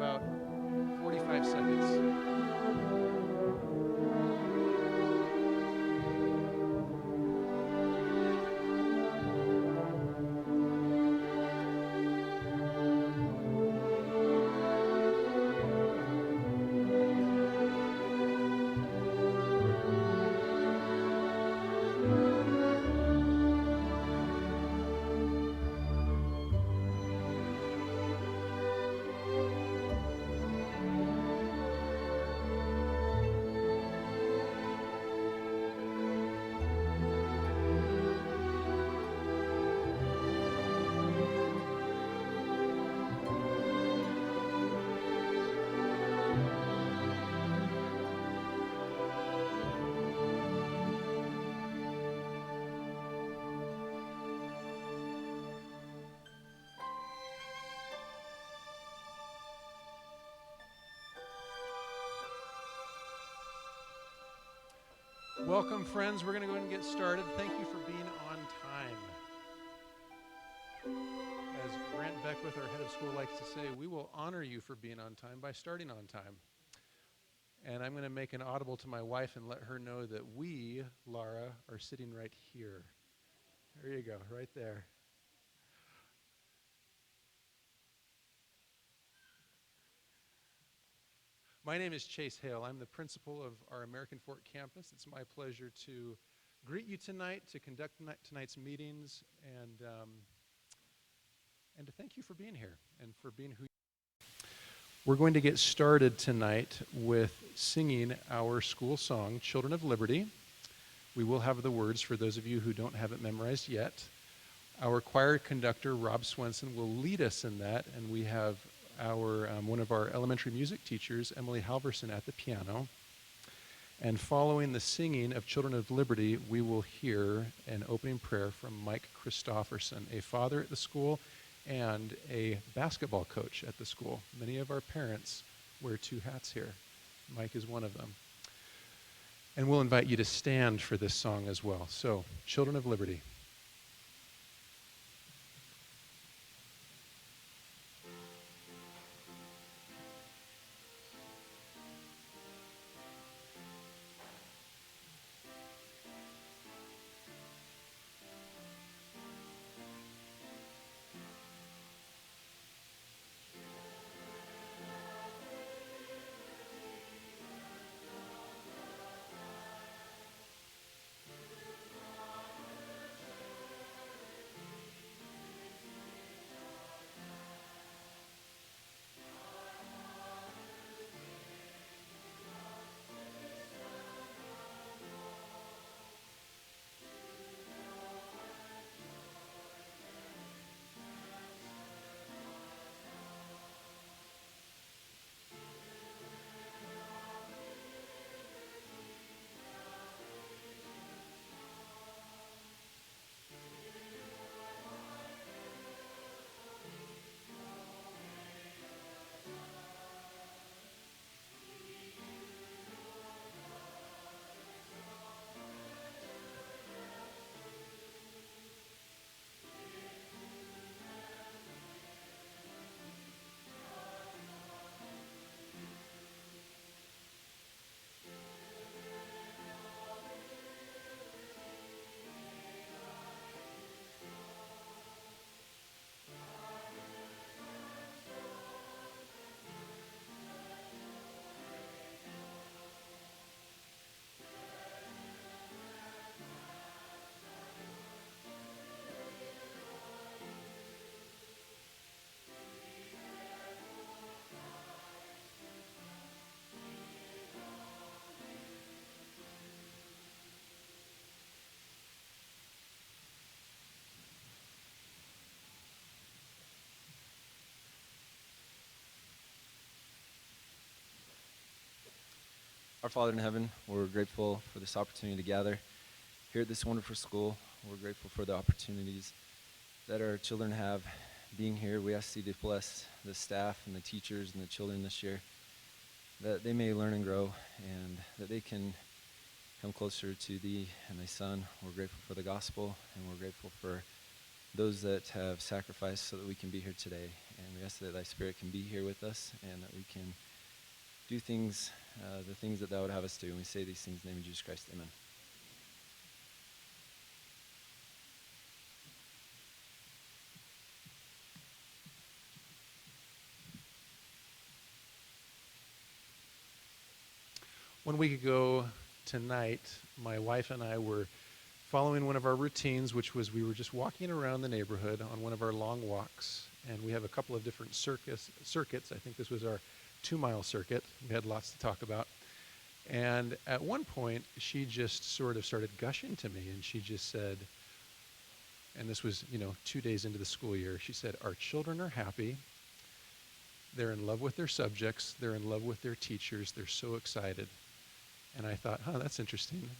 about 45 seconds. Welcome, friends. We're going to go ahead and get started. Thank you for being on time. As Grant Beckwith, our head of school, likes to say, we will honor you for being on time by starting on time. And I'm going to make an audible to my wife and let her know that we, Laura, are sitting right here. There you go, right there. My name is Chase Hale. I'm the principal of our American Fork campus. It's my pleasure to greet you tonight, to conduct tonight's meetings, and to thank you for being here and for being who you are. We're going to get started tonight with singing our school song, Children of Liberty. We will have the words for those of you who don't have it memorized yet. Our choir conductor, Rob Swenson, will lead us in that, and we have our one of our elementary music teachers, Emily Halverson, at the piano. And following the singing of Children of Liberty, we will hear an opening prayer from Mike Christofferson, a father at the school and a basketball coach at the school. Many of our parents wear two hats here. Mike is one of them. And we'll invite you to stand for this song as well. So, Children of Liberty. Our Father in heaven, we're grateful for this opportunity to gather here at this wonderful school. We're grateful for the opportunities that our children have being here. We ask you to bless the staff and the teachers and the children this year, that they may learn and grow and that they can come closer to thee and thy Son. We're grateful for the gospel, and we're grateful for those that have sacrificed so that we can be here today. And we ask that thy Spirit can be here with us and that we can do things, the things that thou would have us do. And we say these things in the name of Jesus Christ. Amen. One week ago tonight, my wife and I were following one of our routines, which was we were just walking around the neighborhood on one of our long walks. And we have a couple of different circuits. I think this was our 2-mile circuit. We had lots to talk about. And at one point, she just sort of started gushing to me, and she just said, and this was, 2 days into the school year, she said, "Our children are happy. They're in love with their subjects. They're in love with their teachers. They're so excited." And I thought, that's interesting.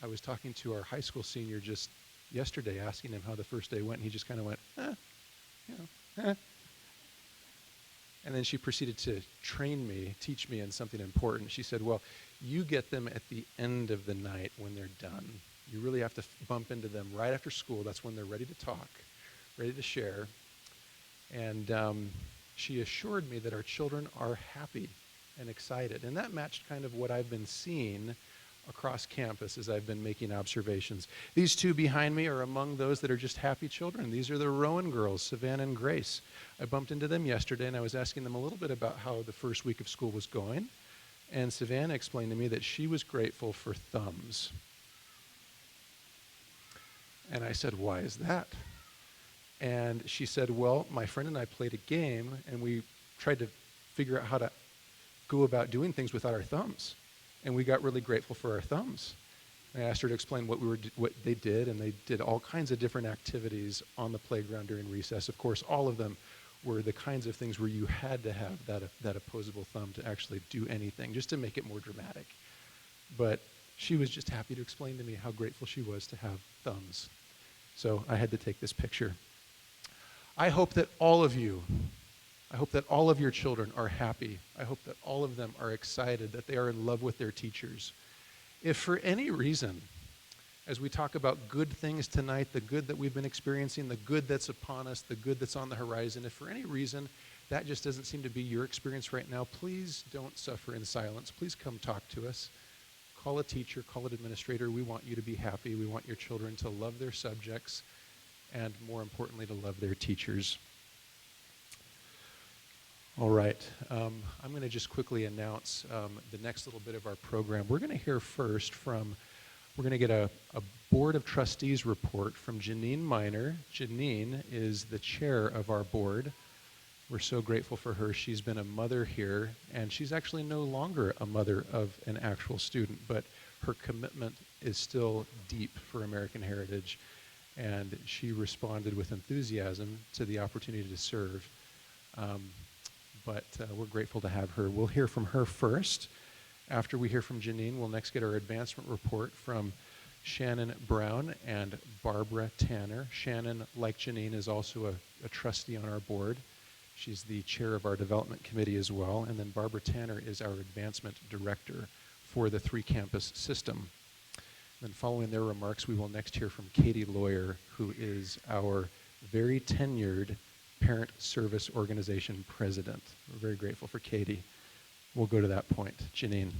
I was talking to our high school senior just yesterday, asking him how the first day went, and he just kind of went, And then she proceeded to teach me in something important. She said, "Well, you get them at the end of the night when they're done. You really have to bump into them right after school. That's when they're ready to talk, ready to share." And she assured me that our children are happy and excited. And that matched kind of what I've been seeing across campus as I've been making observations. These two behind me are among those that are just happy children. These are the Rowan girls, Savannah and Grace. I bumped into them yesterday, and I was asking them a little bit about how the first week of school was going. And Savannah explained to me that she was grateful for thumbs. And I said, "Why is that?" And she said, "Well, my friend and I played a game, and we tried to figure out how to go about doing things without our thumbs. And we got really grateful for our thumbs." I asked her to explain what they did, and they did all kinds of different activities on the playground during recess. Of course, all of them were the kinds of things where you had to have that opposable thumb to actually do anything, just to make it more dramatic. But she was just happy to explain to me how grateful she was to have thumbs. So I had to take this picture. I hope that all of your children are happy. I hope that all of them are excited, that they are in love with their teachers. If for any reason, as we talk about good things tonight, the good that we've been experiencing, the good that's upon us, the good that's on the horizon, if for any reason that just doesn't seem to be your experience right now, please don't suffer in silence. Please come talk to us. Call a teacher, call an administrator. We want you to be happy. We want your children to love their subjects and, more importantly, to love their teachers. All right. I'm going to just quickly announce the next little bit of our program. We're going to hear first we're going to get a Board of Trustees report from Janine Miner. Janine is the chair of our board. We're so grateful for her. She's been a mother here, and she's actually no longer a mother of an actual student, but her commitment is still deep for American Heritage, and she responded with enthusiasm to the opportunity to serve. But we're grateful to have her. We'll hear from her first. After we hear from Janine, we'll next get our advancement report from Shannon Brown and Barbara Tanner. Shannon, like Janine, is also a trustee on our board. She's the chair of our development committee as well. And then Barbara Tanner is our advancement director for the 3-campus system. Then following their remarks, we will next hear from Katie Lawyer, who is our very tenured Parent Service Organization president. We're very grateful for Katie. We'll go to that point. Janine.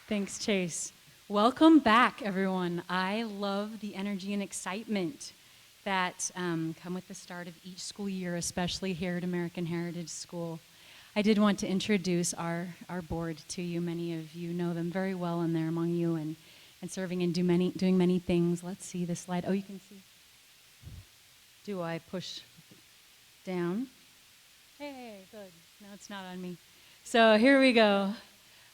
Thanks, Chase. Welcome back, everyone. I love the energy and excitement that come with the start of each school year, especially here at American Heritage School. I did want to introduce our board to you. Many of you know them very well, and they're among you and serving and doing many things. Let's see the slide. Oh, you can see. Do I push down? Hey, good. No, it's not on me. So here we go.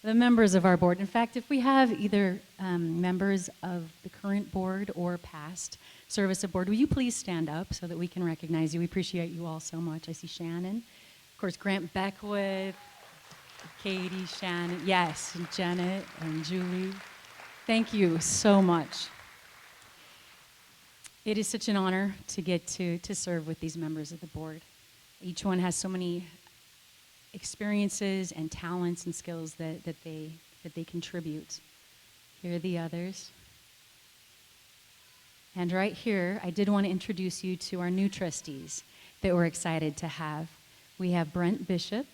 The members of our board. In fact, if we have either members of the current board or past service of board, will you please stand up so that we can recognize you? We appreciate you all so much. I see Shannon. Of course, Grant Beckwith, Katie, Shannon, yes, and Janet and Julie. Thank you so much. It is such an honor to get to serve with these members of the board. Each one has so many experiences and talents and skills that they that they contribute. Here are the others. And right here, I did want to introduce you to our new trustees that we're excited to have. We have Brent Bishop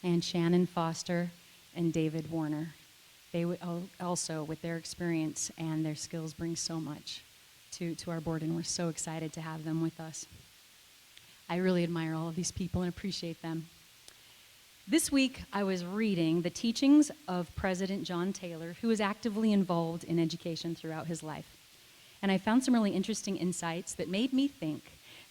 and Shannon Foster and David Warner. They would also, with their experience and their skills, bring so much to our board, and we're so excited to have them with us. I really admire all of these people and appreciate them. This week, I was reading the teachings of President John Taylor, who was actively involved in education throughout his life. And I found some really interesting insights that made me think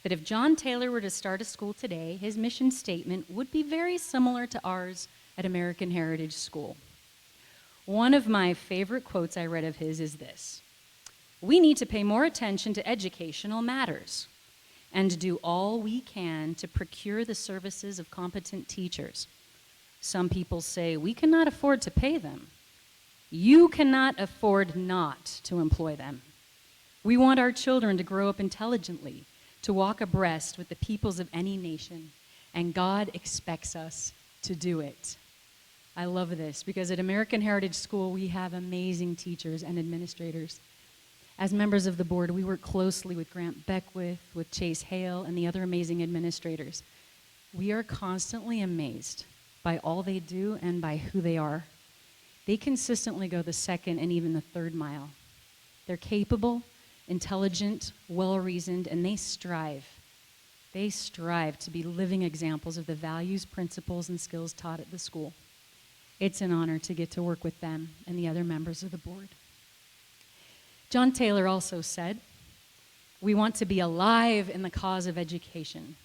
that if John Taylor were to start a school today, his mission statement would be very similar to ours at American Heritage School. One of my favorite quotes I read of his is this: "We need to pay more attention to educational matters and do all we can to procure the services of competent teachers. Some people say we cannot afford to pay them. You cannot afford not to employ them. We want our children to grow up intelligently, to walk abreast with the peoples of any nation, and God expects us to do it." I love this because at American Heritage School, we have amazing teachers and administrators. As members of the board, we work closely with Grant Beckwith, with Chase Hale, and the other amazing administrators. We are constantly amazed by all they do and by who they are. They consistently go the second and even the third mile. They're capable, intelligent, well-reasoned, and they strive. They strive to be living examples of the values, principles, and skills taught at the school. It's an honor to get to work with them and the other members of the board. John Taylor also said, "We want to be alive in the cause of education.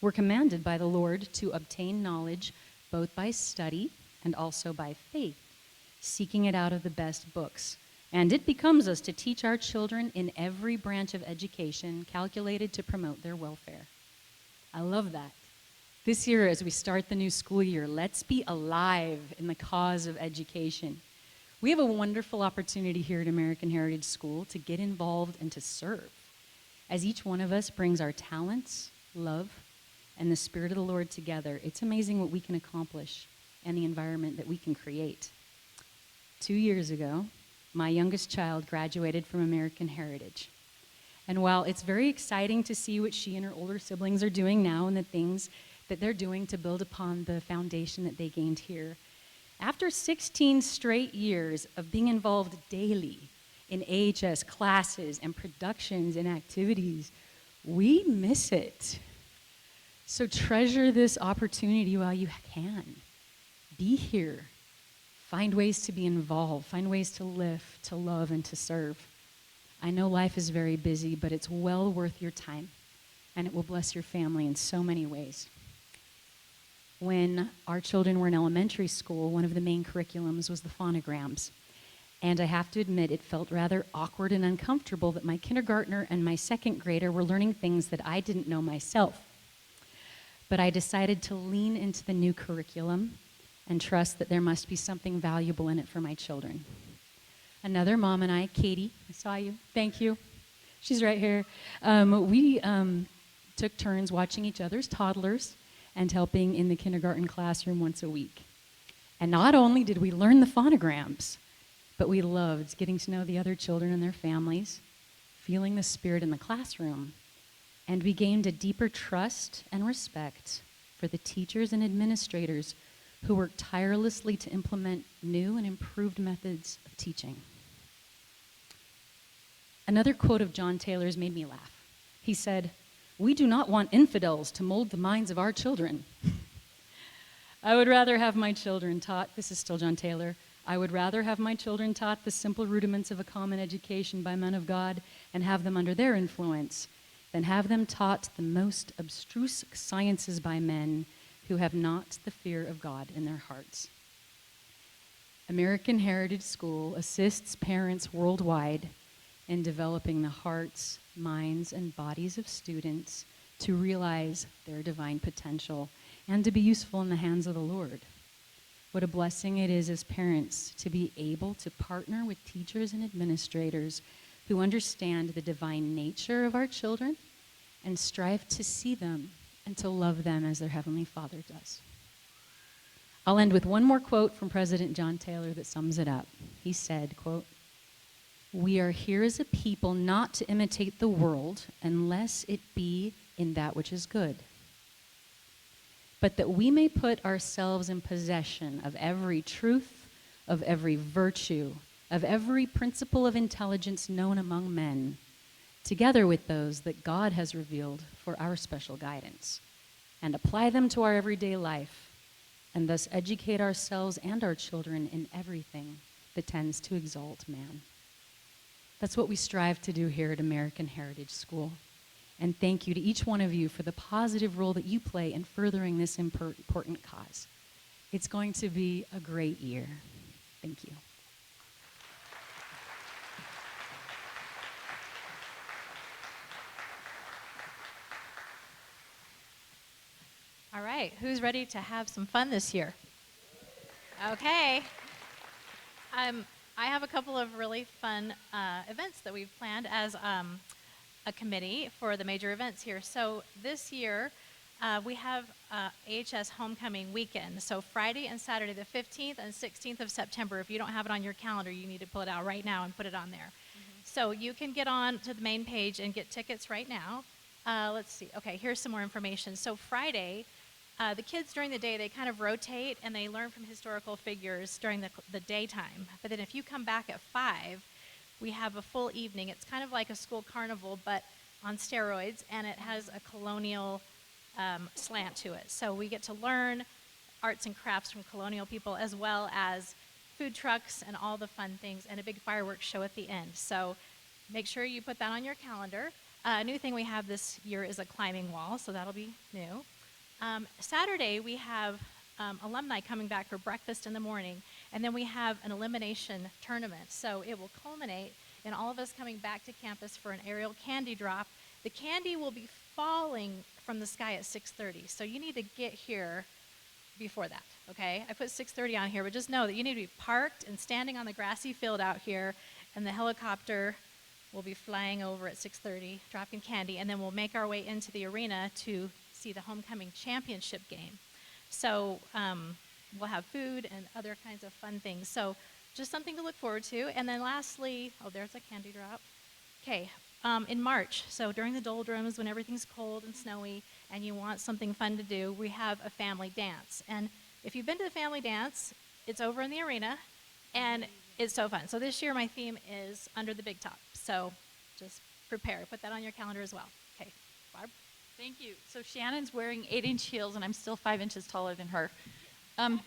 We're commanded by the Lord to obtain knowledge both by study and also by faith, seeking it out of the best books. And it becomes us to teach our children in every branch of education calculated to promote their welfare." I love that. This year, as we start the new school year, let's be alive in the cause of education. We have a wonderful opportunity here at American Heritage School to get involved and to serve, as each one of us brings our talents, love, and the Spirit of the Lord together. It's amazing what we can accomplish and the environment that we can create. 2 years ago, my youngest child graduated from American Heritage. And while it's very exciting to see what she and her older siblings are doing now and the things that they're doing to build upon the foundation that they gained here, after 16 straight years of being involved daily in AHS classes and productions and activities, we miss it. So treasure this opportunity while you can. Be here. Find ways to be involved. Find ways to lift, to love, and to serve. I know life is very busy, but it's well worth your time, and it will bless your family in so many ways. When our children were in elementary school, one of the main curriculums was the phonograms. And I have to admit, it felt rather awkward and uncomfortable that my kindergartner and my second grader were learning things that I didn't know myself. But I decided to lean into the new curriculum and trust that there must be something valuable in it for my children. Another mom and I, Katie, I saw you, thank you. She's right here. We took turns watching each other's toddlers and helping in the kindergarten classroom once a week. And not only did we learn the phonograms, but we loved getting to know the other children and their families, feeling the spirit in the classroom, and we gained a deeper trust and respect for the teachers and administrators who work tirelessly to implement new and improved methods of teaching. Another quote of John Taylor's made me laugh. He said, "We do not want infidels to mold the minds of our children." I would rather have my children taught, this is still John Taylor, I would rather have my children taught the simple rudiments of a common education by men of God and have them under their influence than have them taught the most abstruse sciences by men who have not the fear of God in their hearts. American Heritage School assists parents worldwide in developing the hearts, minds, and bodies of students to realize their divine potential and to be useful in the hands of the Lord. What a blessing it is as parents to be able to partner with teachers and administrators who understand the divine nature of our children and strive to see them and to love them as their Heavenly Father does. I'll end with one more quote from President John Taylor that sums it up. He said, quote, "We are here as a people not to imitate the world unless it be in that which is good, but that we may put ourselves in possession of every truth, of every virtue, of every principle of intelligence known among men, together with those that God has revealed for our special guidance, and apply them to our everyday life, and thus educate ourselves and our children in everything that tends to exalt man." That's what we strive to do here at American Heritage School. And thank you to each one of you for the positive role that you play in furthering this important cause. It's going to be a great year. Thank you. All right, who's ready to have some fun this year? Okay. I have a couple of really fun events that we've planned as a committee for the major events here. So this year, we have AHS Homecoming Weekend. So Friday and Saturday, the 15th and 16th of September. If you don't have it on your calendar, you need to pull it out right now and put it on there. So you can get on to the main page and get tickets right now. Let's see. Okay, here's some more information. So Friday, the kids during the day, they kind of rotate and they learn from historical figures during the daytime. But then if you come back at 5, we have a full evening. It's kind of like a school carnival, but on steroids, and it has a colonial slant to it. So we get to learn arts and crafts from colonial people, as well as food trucks and all the fun things, and a big fireworks show at the end. So make sure you put that on your calendar. A new thing we have this year is a climbing wall, so that'll be new. Saturday, we have alumni coming back for breakfast in the morning, and then we have an elimination tournament. So it will culminate in all of us coming back to campus for an aerial candy drop. The candy will be falling from the sky at 6:30, so you need to get here before that, okay? I put 6:30 on here, but just know that you need to be parked and standing on the grassy field out here, and the helicopter will be flying over at 6:30, dropping candy, and then we'll make our way into the arena to see the homecoming championship game. So we'll have food and other kinds of fun things. So just something to look forward to. And then lastly, oh, there's a candy drop. Okay, in March, so during the doldrums, when everything's cold and snowy and you want something fun to do, we have a family dance. And if you've been to the family dance, it's over in the arena, and it's so fun. So this year my theme is Under the Big Top. So just prepare. Put that on your calendar as well. Okay, Barb? Thank you. So Shannon's wearing 8-inch heels, and I'm still 5 inches taller than her. I'm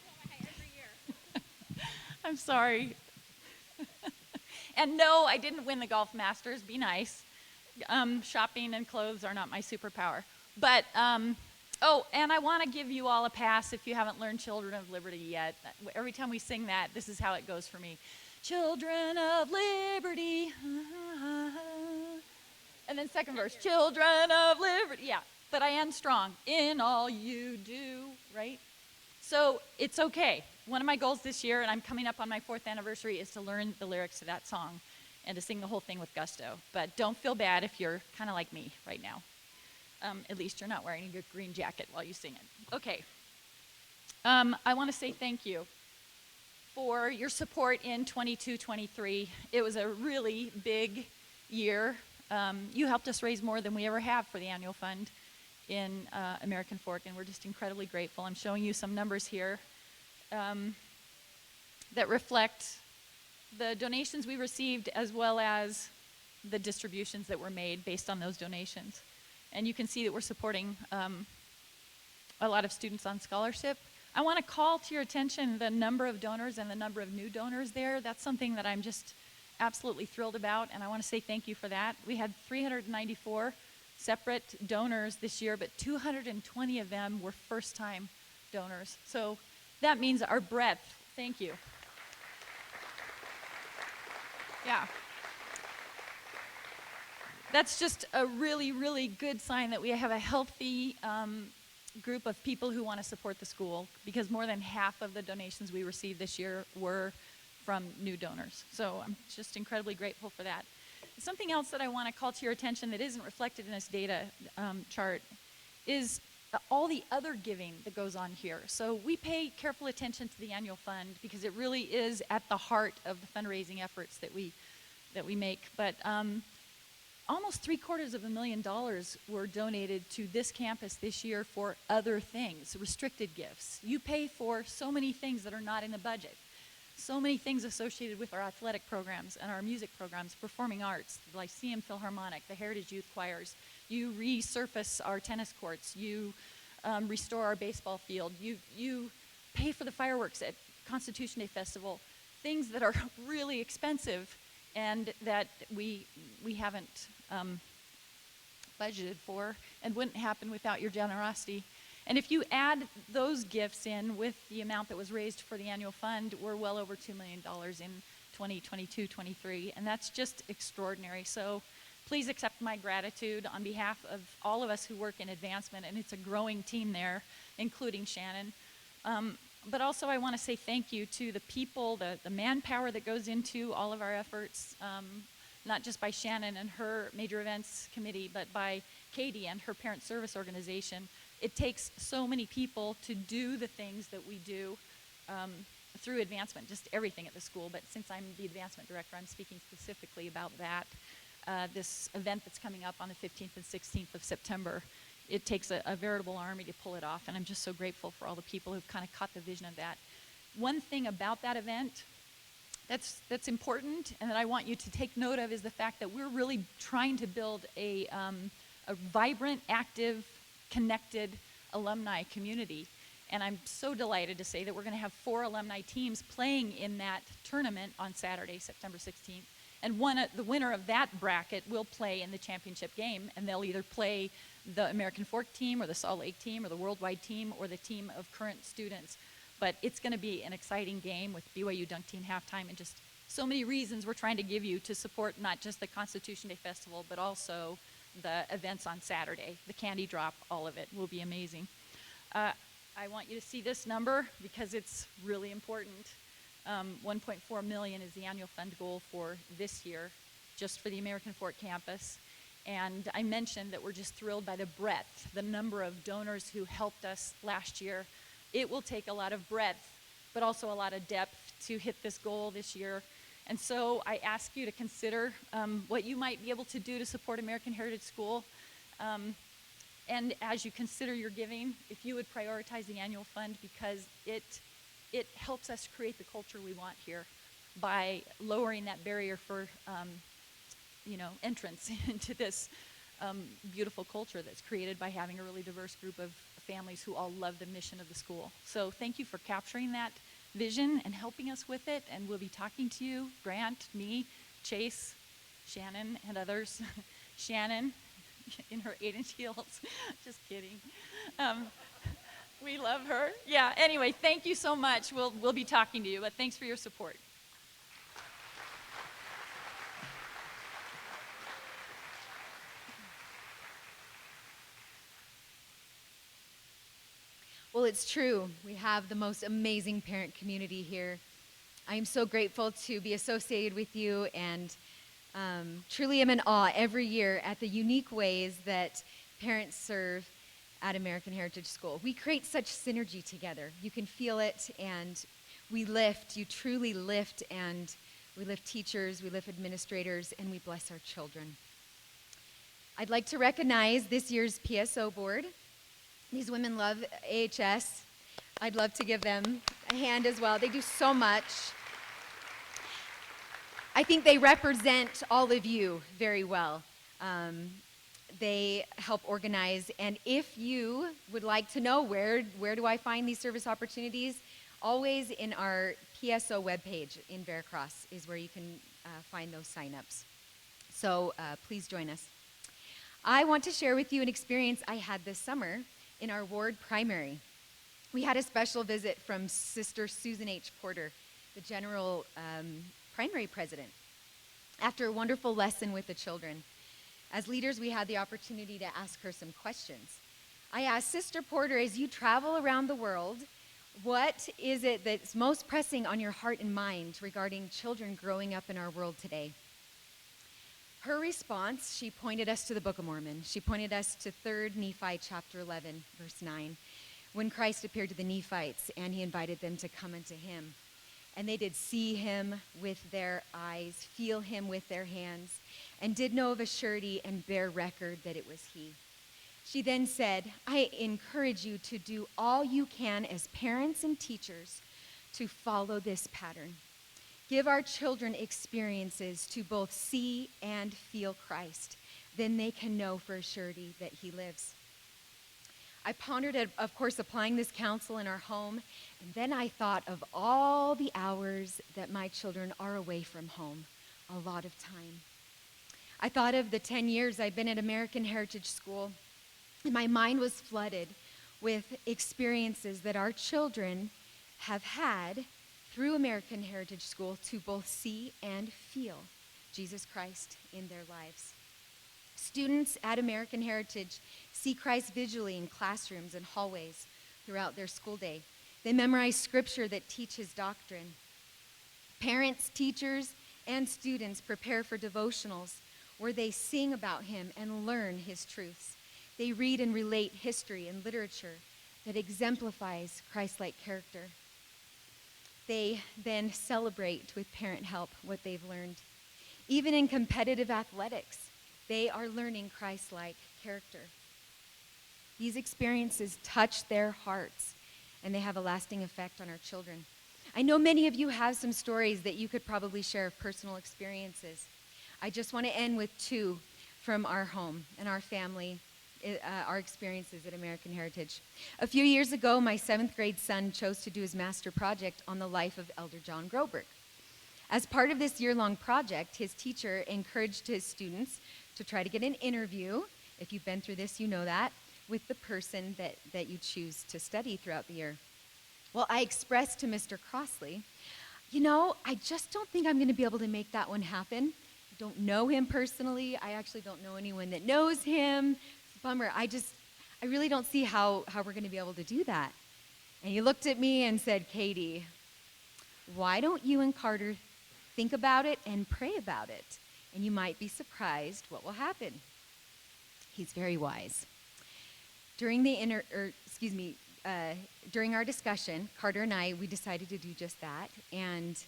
sorry. And no, I didn't win the Golf Masters. Be nice. Shopping and clothes are not my superpower. But, oh, and I want to give you all a pass if you haven't learned Children of Liberty yet. Every time we sing that, this is how it goes for me. Children of Liberty. And then second verse, children of liberty. Yeah, but I am strong in all you do, right? So it's okay. One of my goals this year, and I'm coming up on my 4th anniversary, is to learn the lyrics to that song and to sing the whole thing with gusto. But don't feel bad if you're kind of like me right now. At least you're not wearing your green jacket while you sing it. Okay. I want to say thank you for your support in 22-23. It was a really big year. You helped us raise more than we ever have for the annual fund in American Fork, and we're just incredibly grateful. I'm showing you some numbers here that reflect the donations we received, as well as the distributions that were made based on those donations. And you can see that we're supporting a lot of students on scholarship. I want to call to your attention the number of donors and the number of new donors there. That's something that I'm just absolutely thrilled about, and I want to say thank you for that. We had 394 separate donors this year, but 220 of them were first-time donors. So that means our breadth. Thank you. Yeah. That's just a really, really good sign that we have a healthy group of people who want to support the school, because more than half of the donations we received this year were from new donors. So I'm just incredibly grateful for that. Something else that I want to call to your attention that isn't reflected in this data chart is all the other giving that goes on here. So we pay careful attention to the annual fund because it really is at the heart of the fundraising efforts that we make. But almost $750,000 were donated to this campus this year for other things, restricted gifts. You pay for so many things that are not in the budget. So many things associated with our athletic programs and our music programs, performing arts, the Lyceum Philharmonic, the Heritage Youth Choirs. You resurface our tennis courts. You restore our baseball field. You pay for the fireworks at Constitution Day Festival. Things that are really expensive and that we haven't budgeted for and wouldn't happen without your generosity. And if you add those gifts in with the amount that was raised for the annual fund, we're well over $2 million in 2022-23, and that's just extraordinary. So please accept my gratitude on behalf of all of us who work in advancement, and it's a growing team there, including Shannon. But also I want to say thank you to the people, the manpower that goes into all of our efforts, not just by Shannon and her major events committee, but by Katie and her parent service organization. It takes so many people to do the things that we do through advancement, just everything at the school. But since I'm the advancement director, I'm speaking specifically about that. This event that's coming up on the 15th and 16th of September. It takes a veritable army to pull it off, and I'm just so grateful for all the people who've kind of caught the vision of that. One thing about that event that's important and that I want you to take note of is the fact that we're really trying to build a vibrant, active, connected alumni community. And I'm so delighted to say that we're going to have 4 alumni teams playing in that tournament on Saturday, September 16th. And the winner of that bracket will play in the championship game, and they'll either play the American Fork team or the Salt Lake team or the worldwide team or the team of current students. But it's going to be an exciting game with BYU Dunk Team halftime and just so many reasons we're trying to give you to support not just the Constitution Day Festival, but also the events on Saturday. The candy drop, all of it will be amazing. I want you to see this number because it's really important. 1.4 million is the annual fund goal for this year, just for the American Fork campus. And I mentioned that we're just thrilled by the breadth, the number of donors who helped us last year. It will take a lot of breadth, but also a lot of depth to hit this goal this year. And so I ask you to consider what you might be able to do to support American Heritage School. And as you consider your giving, if you would prioritize the annual fund because it helps us create the culture we want here by lowering that barrier for entrance into this beautiful culture that's created by having a really diverse group of families who all love the mission of the school. So thank you for capturing that vision and helping us with it, and we'll be talking to you, Grant, me, Chase, Shannon, and others. Shannon in her 8-inch heels. Just kidding. We love her. Yeah, anyway, thank you so much. We'll be talking to you, but thanks for your support. Well, it's true. We have the most amazing parent community here. I am so grateful to be associated with you and truly am in awe every year at the unique ways that parents serve at American Heritage School. We create such synergy together. You can feel it, and we lift. You truly lift, and we lift teachers, we lift administrators, and we bless our children. I'd like to recognize this year's PSO board. These women love AHS. I'd love to give them a hand as well. They do so much. I think they represent all of you very well. They help organize, and if you would like to know where do I find these service opportunities, always in our PSO webpage in Veracross is where you can find those signups. So please join us. I want to share with you an experience I had this summer in our ward primary. We had a special visit from Sister Susan H. Porter, the general primary president, after a wonderful lesson with the children. As leaders, we had the opportunity to ask her some questions. I asked Sister Porter, as you travel around the world, what is it that's most pressing on your heart and mind regarding children growing up in our world today? Her response, she pointed us to the Book of Mormon. She pointed us to 3 Nephi chapter 11, verse 9, when Christ appeared to the Nephites and he invited them to come unto him. And they did see him with their eyes, feel him with their hands, and did know of a surety and bear record that it was he. She then said, I encourage you to do all you can as parents and teachers to follow this pattern. Give our children experiences to both see and feel Christ. Then they can know for a surety that he lives. I pondered, of course, applying this counsel in our home, and then I thought of all the hours that my children are away from home, a lot of time. I thought of the 10 years I've been at American Heritage School, and my mind was flooded with experiences that our children have had through American Heritage School to both see and feel Jesus Christ in their lives. Students at American Heritage see Christ visually in classrooms and hallways throughout their school day. They memorize scripture that teaches doctrine. Parents, teachers, and students prepare for devotionals where they sing about him and learn his truths. They read and relate history and literature that exemplifies Christ-like character. They then celebrate with parent help what they've learned. Even in competitive athletics, they are learning Christ-like character. These experiences touch their hearts, and they have a lasting effect on our children. I know many of you have some stories that you could probably share of personal experiences. I just want to end with 2 from our home and our family, our experiences at American Heritage. A few years ago, my 7th grade son chose to do his master project on the life of Elder John Groberg. As part of this year-long project, his teacher encouraged his students to try to get an interview, if you've been through this, you know that, with the person that you choose to study throughout the year. Well, I expressed to Mr. Crossley, I just don't think I'm going to be able to make that one happen. I don't know him personally. I actually don't know anyone that knows him. It's a bummer. I really don't see how we're going to be able to do that. And he looked at me and said, Katie, why don't you and Carter think about it and pray about it? And you might be surprised what will happen. He's very wise. During during our discussion, Carter and I, we decided to do just that. And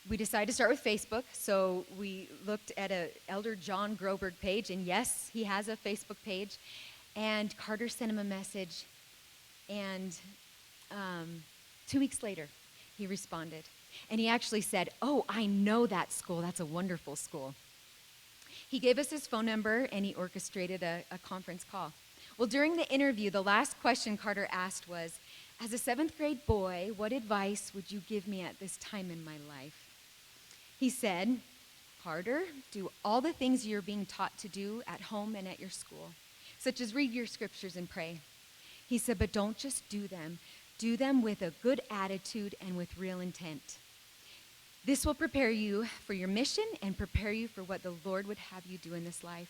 we decided to start with Facebook. So we looked at a Elder John Groberg page. And yes, he has a Facebook page. And Carter sent him a message. And 2 weeks later, he responded. And he actually said, oh, I know that school. That's a wonderful school. He gave us his phone number, and he orchestrated a conference call. Well, during the interview, the last question Carter asked was, as a 7th grade boy, what advice would you give me at this time in my life? He said, Carter, do all the things you're being taught to do at home and at your school, such as read your scriptures and pray. He said, but don't just do them. Do them with a good attitude and with real intent. This will prepare you for your mission and prepare you for what the Lord would have you do in this life.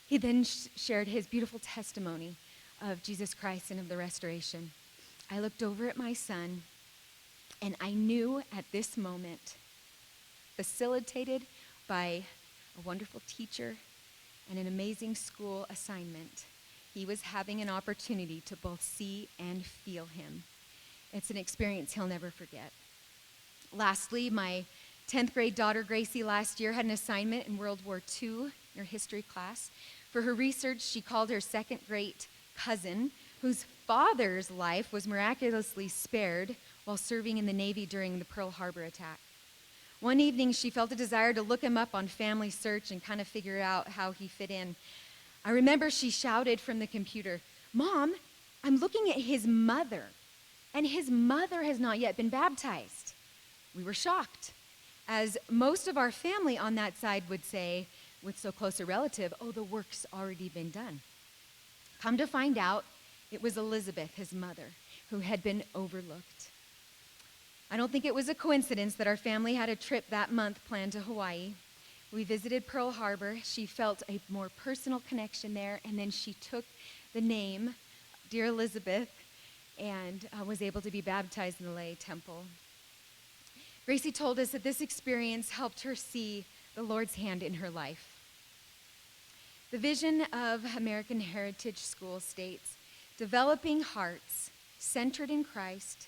He then shared his beautiful testimony of Jesus Christ and of the restoration. I looked over at my son, and I knew at this moment, facilitated by a wonderful teacher and an amazing school assignment, he was having an opportunity to both see and feel him. It's an experience he'll never forget. Lastly, my 10th grade daughter, Gracie, last year had an assignment in World War II in her history class. For her research, she called her second-grade cousin, whose father's life was miraculously spared while serving in the Navy during the Pearl Harbor attack. One evening, she felt a desire to look him up on Family Search and kind of figure out how he fit in. I remember she shouted from the computer, Mom, I'm looking at his mother, and his mother has not yet been baptized. We were shocked, as most of our family on that side would say, with so close a relative, oh, the work's already been done. Come to find out, it was Elizabeth, his mother, who had been overlooked. I don't think it was a coincidence that our family had a trip that month planned to Hawaii. We visited Pearl Harbor. She felt a more personal connection there, and then she took the name, Dear Elizabeth, and was able to be baptized in the Lay Temple. Gracie told us that this experience helped her see the Lord's hand in her life. The vision of American Heritage School states, developing hearts centered in Christ,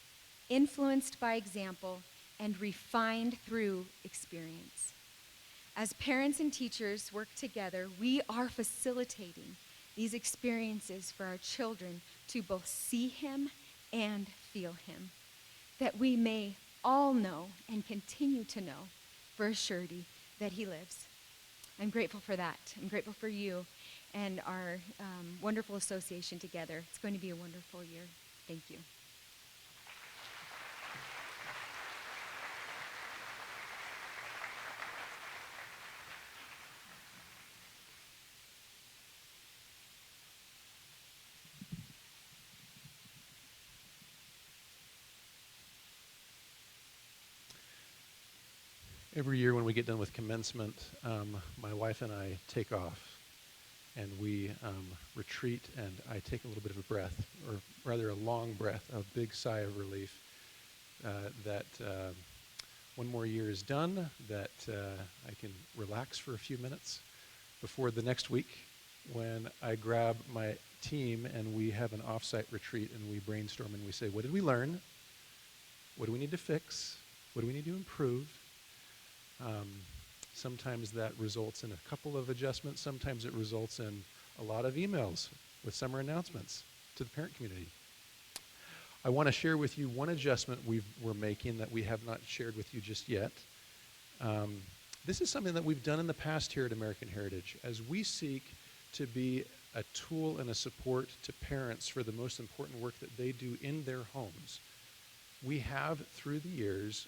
influenced by example, and refined through experience. As parents and teachers work together, we are facilitating these experiences for our children to both see him and feel him, that we may all know and continue to know for a surety that he lives. I'm grateful for that. I'm grateful for you and our wonderful association together. It's going to be a wonderful year. Thank you. Every year when we get done with commencement, my wife and I take off and we retreat, and I take a little bit of a breath, or rather a long breath, a big sigh of relief that one more year is done, that I can relax for a few minutes before the next week when I grab my team and we have an off-site retreat and we brainstorm and we say, what did we learn? What do we need to fix? What do we need to improve? Sometimes that results in a couple of adjustments. Sometimes it results in a lot of emails with summer announcements to the parent community. I want to share with you one adjustment we're making that we have not shared with you just yet. This is something that we've done in the past here at American Heritage. As we seek to be a tool and a support to parents for the most important work that they do in their homes, we have, through the years,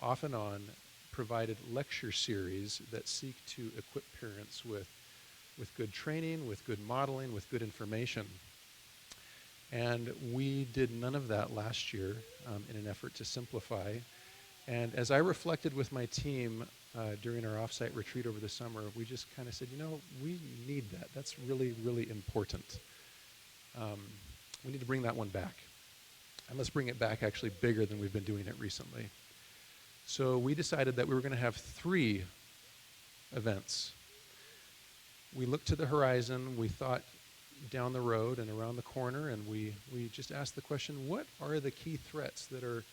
off and on, provided lecture series that seek to equip parents with good training, with good modeling, with good information. And we did none of that last year in an effort to simplify. And as I reflected with my team during our offsite retreat over the summer, we just kind of said, we need that. That's really, really important. We need to bring that one back. And let's bring it back actually bigger than we've been doing it recently. So we decided that we were going to have 3 events. We looked to the horizon, we thought down the road and around the corner, and we just asked the question, what are the key threats that are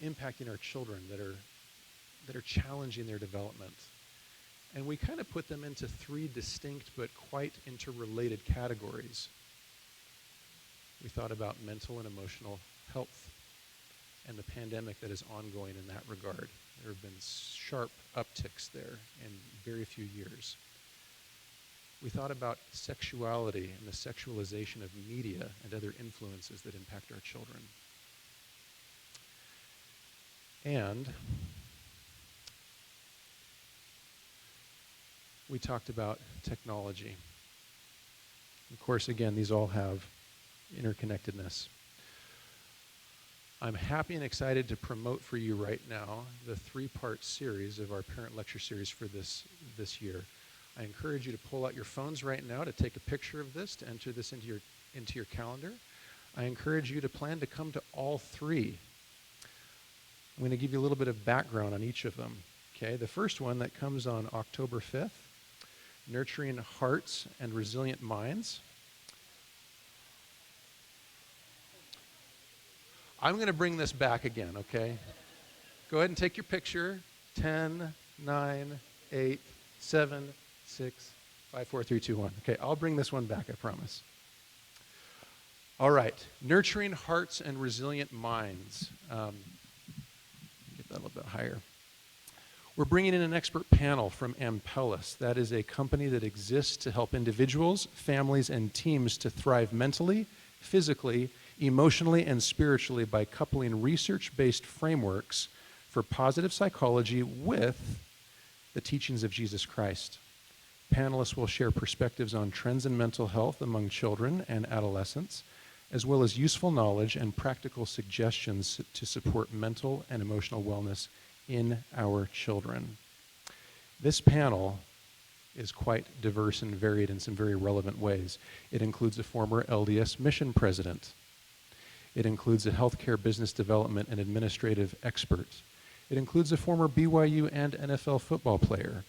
impacting our children, that are challenging their development? And we kind of put them into 3 distinct but quite interrelated categories. We thought about mental and emotional health and the pandemic that is ongoing in that regard. There have been sharp upticks there in very few years. We thought about sexuality and the sexualization of media and other influences that impact our children. And we talked about technology. Of course, again, these all have interconnectedness. I'm happy and excited to promote for you right now the 3-part series of our parent lecture series for this year. I encourage you to pull out your phones right now to take a picture of this, to enter this into your calendar. I encourage you to plan to come to all 3. I'm going to give you a little bit of background on each of them. Okay, the first one that comes on October 5th, Nurturing Hearts and Resilient Minds. I'm going to bring this back again, okay? Go ahead and take your picture. 10, 9, 8, 7, 6, 5, 4, 3, 2, 1. Okay, I'll bring this one back, I promise. All right, Nurturing Hearts and Resilient Minds. Get that a little bit higher. We're bringing in an expert panel from Ampellis. That is a company that exists to help individuals, families, and teams to thrive mentally, physically, emotionally, and spiritually by coupling research-based frameworks for positive psychology with the teachings of Jesus Christ. Panelists will share perspectives on trends in mental health among children and adolescents, as well as useful knowledge and practical suggestions to support mental and emotional wellness in our children. This panel is quite diverse and varied in some very relevant ways. It includes a former LDS mission president. It includes a healthcare business development and administrative expert. It includes a former BYU and NFL football player,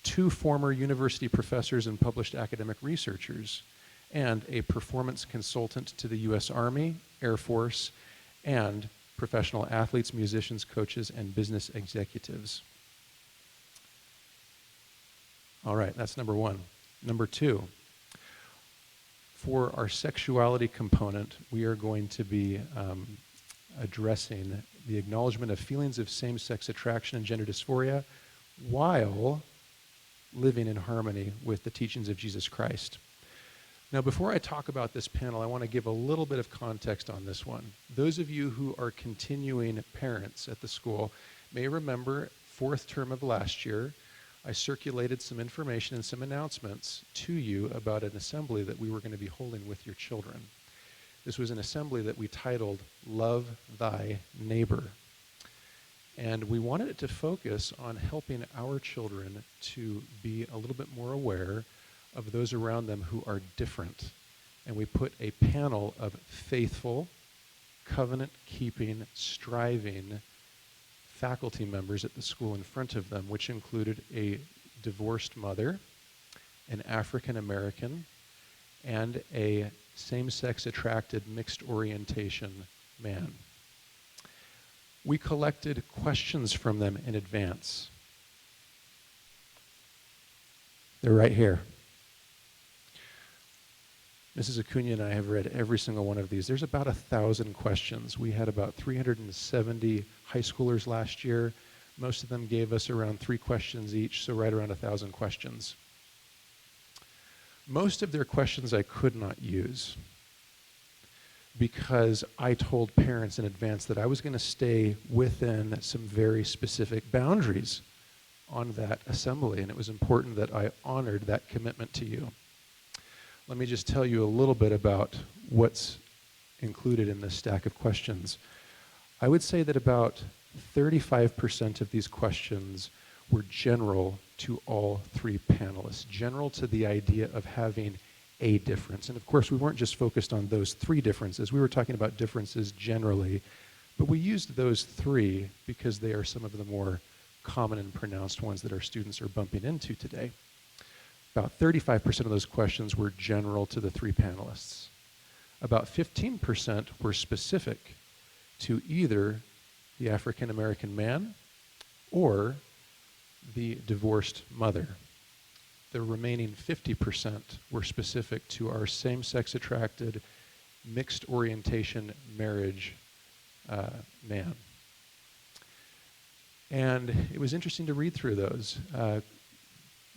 2 former university professors and published academic researchers, and a performance consultant to the U.S. Army, Air Force, and professional athletes, musicians, coaches, and business executives. All right, that's number 1. Number 2, for our sexuality component, we are going to be addressing the acknowledgement of feelings of same-sex attraction and gender dysphoria while living in harmony with the teachings of Jesus Christ. Now, before I talk about this panel, I want to give a little bit of context on this one. Those of you who are continuing parents at the school may remember 4th term of last year, I circulated some information and some announcements to you about an assembly that we were going to be holding with your children. This was an assembly that we titled Love Thy Neighbor. And we wanted it to focus on helping our children to be a little bit more aware of those around them who are different. And we put a panel of faithful, covenant-keeping, striving faculty members at the school in front of them, which included a divorced mother, an African American, and a same-sex attracted mixed orientation man. We collected questions from them in advance. They're right here. Mrs. Acuna and I have read every single one of these. There's about 1,000 questions. We had about 370 high schoolers last year. Most of them gave us around 3 questions each, so right around 1,000 questions. Most of their questions I could not use because I told parents in advance that I was going to stay within some very specific boundaries on that assembly, and it was important that I honored that commitment to you. Let me just tell you a little bit about what's included in this stack of questions. I would say that about 35% of these questions were general to all 3 panelists, general to the idea of having a difference. And of course, we weren't just focused on those 3 differences. We were talking about differences generally, but we used those 3 because they are some of the more common and pronounced ones that our students are bumping into today. About 35% of those questions were general to the 3 panelists. About 15% were specific to either the African American man or the divorced mother. The remaining 50% were specific to our same-sex attracted, mixed orientation marriage man. And it was interesting to read through those.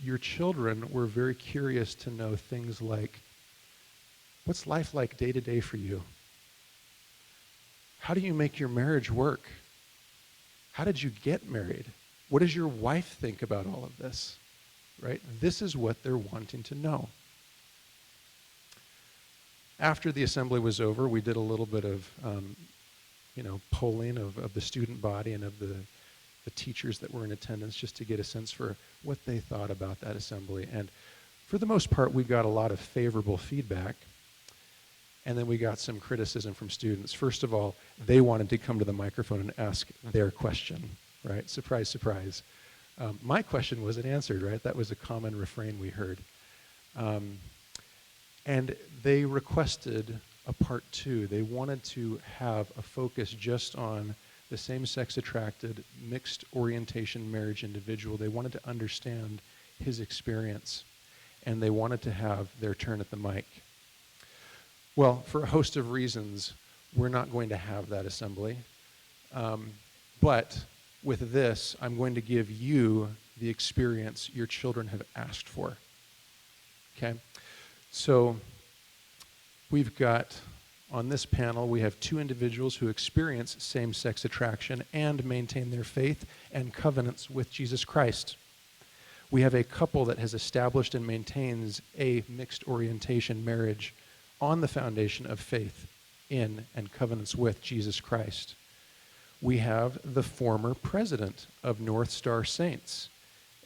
Your children were very curious to know things like, what's life like day to day for you? How do you make your marriage work? How did you get married? What does your wife think about all of this? Right? This is what they're wanting to know. After the assembly was over, we did a little bit of polling of the student body and of the teachers that were in attendance just to get a sense for what they thought about that assembly. And for the most part, we got a lot of favorable feedback. And then we got some criticism from students. First of all, they wanted to come to the microphone and ask their question, right? Surprise, surprise. My question wasn't answered, right? That was a common refrain we heard. And they requested a part 2. They wanted to have a focus just on the same-sex attracted, mixed orientation marriage individual. They wanted to understand his experience, and they wanted to have their turn at the mic. Well, for a host of reasons, we're not going to have that assembly. But with this, I'm going to give you the experience your children have asked for. Okay? So we've got, on this panel, we have 2 individuals who experience same-sex attraction and maintain their faith and covenants with Jesus Christ. We have a couple that has established and maintains a mixed orientation marriage on the foundation of faith in and covenants with Jesus Christ. We have the former president of North Star Saints,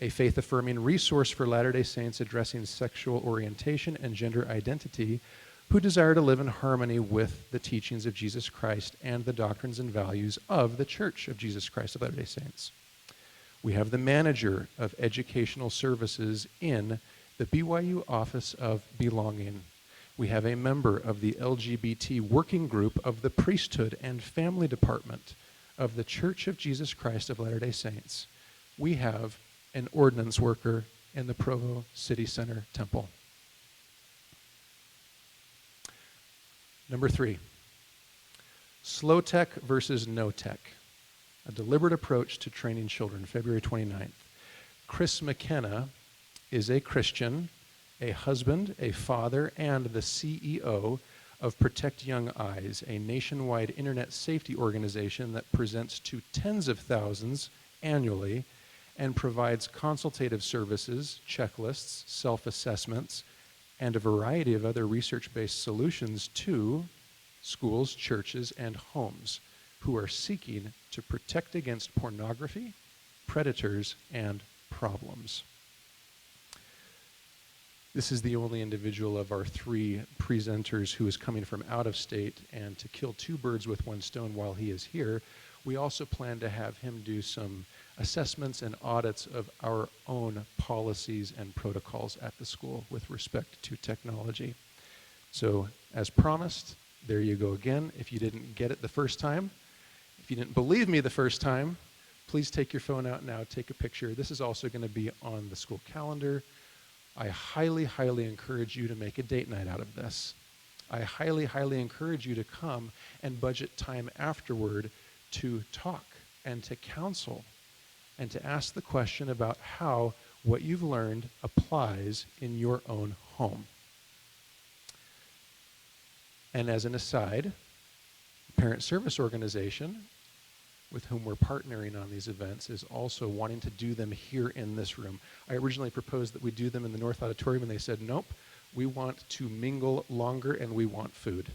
a faith-affirming resource for Latter-day Saints addressing sexual orientation and gender identity, who desire to live in harmony with the teachings of Jesus Christ and the doctrines and values of the Church of Jesus Christ of Latter-day Saints. We have the manager of educational services in the BYU Office of Belonging. We have a member of the LGBT working group of the Priesthood and Family Department of the Church of Jesus Christ of Latter-day Saints. We have an ordinance worker in the Provo City Center Temple. Number 3, slow tech versus no tech, a deliberate approach to training children, February 29th. Chris McKenna is a Christian, a husband, a father, and the CEO of Protect Young Eyes, a nationwide internet safety organization that presents to tens of thousands annually and provides consultative services, checklists, self-assessments, and a variety of other research-based solutions to schools, churches, and homes who are seeking to protect against pornography, predators, and problems. This is the only individual of our 3 presenters who is coming from out of state, and to kill 2 birds with 1 stone while he is here, we also plan to have him do some assessments and audits of our own policies and protocols at the school with respect to technology. So, as promised, there you go again. If you didn't get it the first time, if you didn't believe me the first time, please take your phone out now, take a picture. This is also going to be on the school calendar. I highly, highly encourage you to make a date night out of this. I highly, highly encourage you to come and budget time afterward to talk and to counsel and to ask the question about how what you've learned applies in your own home. And as an aside, the Parent Service Organization, with whom we're partnering on these events, is also wanting to do them here in this room. I originally proposed that we do them in the North Auditorium, and they said, nope, we want to mingle longer and we want food.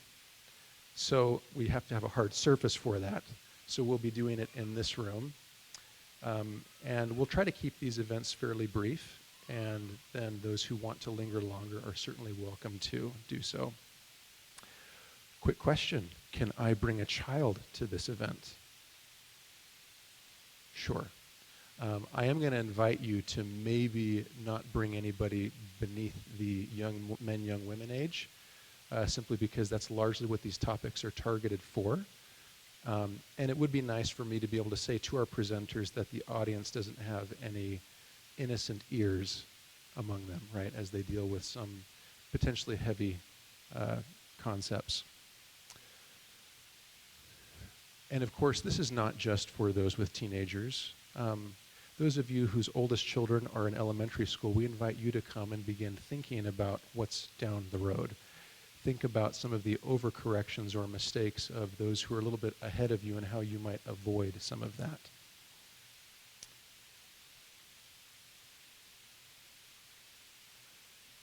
So we have to have a hard surface for that. So we'll be doing it in this room. And we'll try to keep these events fairly brief, and then those who want to linger longer are certainly welcome to do so. Quick question, can I bring a child to this event? Sure. I am going to invite you to maybe not bring anybody beneath the young men, young women age, simply because that's largely what these topics are targeted for. And it would be nice for me to be able to say to our presenters that the audience doesn't have any innocent ears among them, right, as they deal with some potentially heavy concepts. And of course, this is not just for those with teenagers. Those of you whose oldest children are in elementary school, we invite you to come and begin thinking about what's down the road. Think about some of the overcorrections or mistakes of those who are a little bit ahead of you and how you might avoid some of that.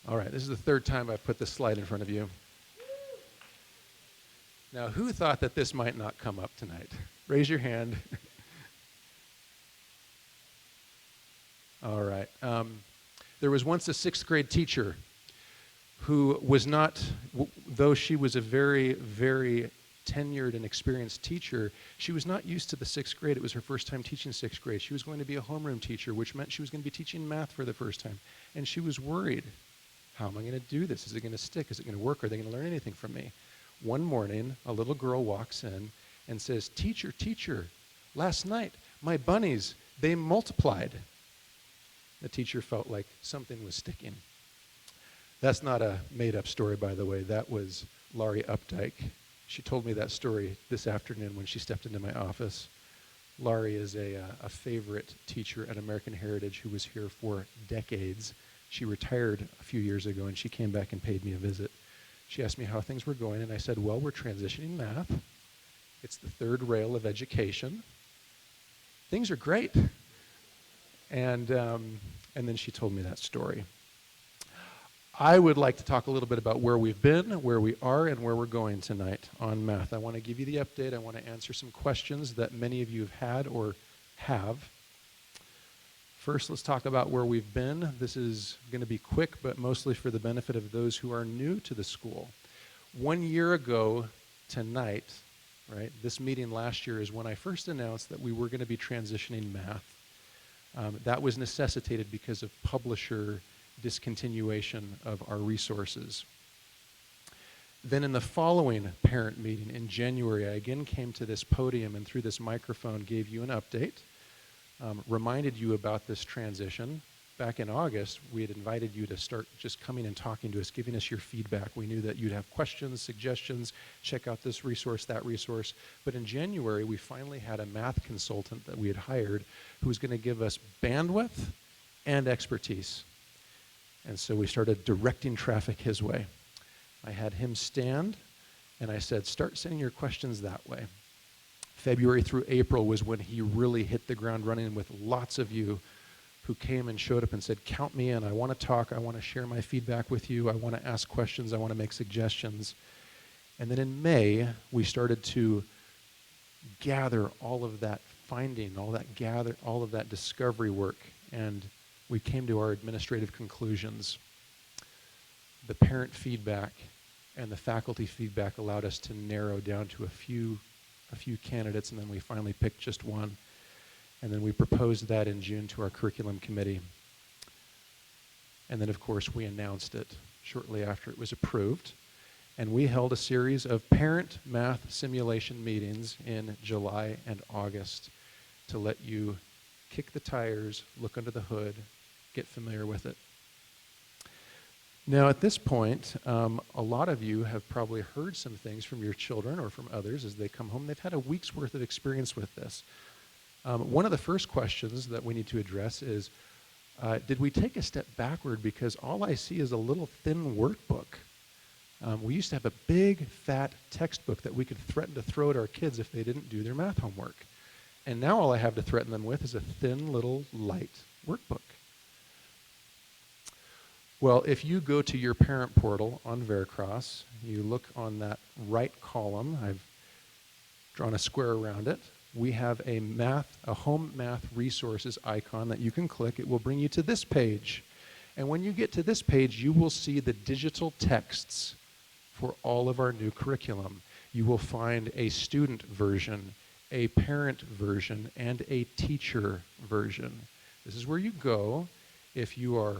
All right, this is the 3rd time I've put this slide in front of you. Now, who thought that this might not come up tonight? Raise your hand. All right. There was once a 6th grade teacher who was not, though she was a very, very tenured and experienced teacher, she was not used to the 6th grade. It was her first time teaching 6th grade. She was going to be a homeroom teacher, which meant she was going to be teaching math for the first time. And she was worried. How am I going to do this? Is it going to stick? Is it going to work? Are they going to learn anything from me? One morning, a little girl walks in and says, "Teacher, teacher, last night my bunnies, they multiplied." The teacher felt like something was sticking. That's not a made-up story, by the way. That was Laurie Updike. She told me that story this afternoon when she stepped into my office. Laurie is a favorite teacher at American Heritage who was here for decades. She retired a few years ago, and she came back and paid me a visit. She asked me how things were going, and I said, well, we're transitioning math. It's the 3rd rail of education. Things are great. And then she told me that story. I would like to talk a little bit about where we've been, where we are, and where we're going tonight on math. I want to give you the update. I want to answer some questions that many of you have had or have. First, let's talk about where we've been. This is going to be quick, but mostly for the benefit of those who are new to the school. 1 year ago tonight, right, this meeting last year is when I first announced that we were going to be transitioning math. That was necessitated because of publisher discontinuation of our resources. Then in the following parent meeting in January, I again came to this podium and through this microphone gave you an update, reminded you about this transition. Back in August, we had invited you to start just coming and talking to us, giving us your feedback. We knew that you'd have questions, suggestions, check out this resource, that resource. But in January, we finally had a math consultant that we had hired who was going to give us bandwidth and expertise. And so we started directing traffic his way. I had him stand, and I said, start sending your questions that way. February through April was when he really hit the ground running with lots of you who came and showed up and said, count me in, I want to talk, I want to share my feedback with you, I want to ask questions, I want to make suggestions. And then in May, we started to gather all of that finding, all of that discovery work, and we came to our administrative conclusions. The parent feedback and the faculty feedback allowed us to narrow down to a few candidates, and then we finally picked just one. And then we proposed that in June to our curriculum committee. And then, of course, we announced it shortly after it was approved. And we held a series of parent math simulation meetings in July and August to let you kick the tires, look under the hood, get familiar with it. Now, at this point, a lot of you have probably heard some things from your children or from others as they come home. They've had a week's worth of experience with this. One of the first questions that we need to address is, did we take a step backward because all I see is a little thin workbook? We used to have a big, fat textbook that we could threaten to throw at our kids if they didn't do their math homework. And now all I have to threaten them with is a thin, little, light workbook. Well, if you go to your parent portal on Veracross, you look on that right column, I've drawn a square around it, we have a home math resources icon that you can click. It will bring you to this page. And when you get to this page, you will see the digital texts for all of our new curriculum. You will find a student version, a parent version, and a teacher version. This is where you go if you are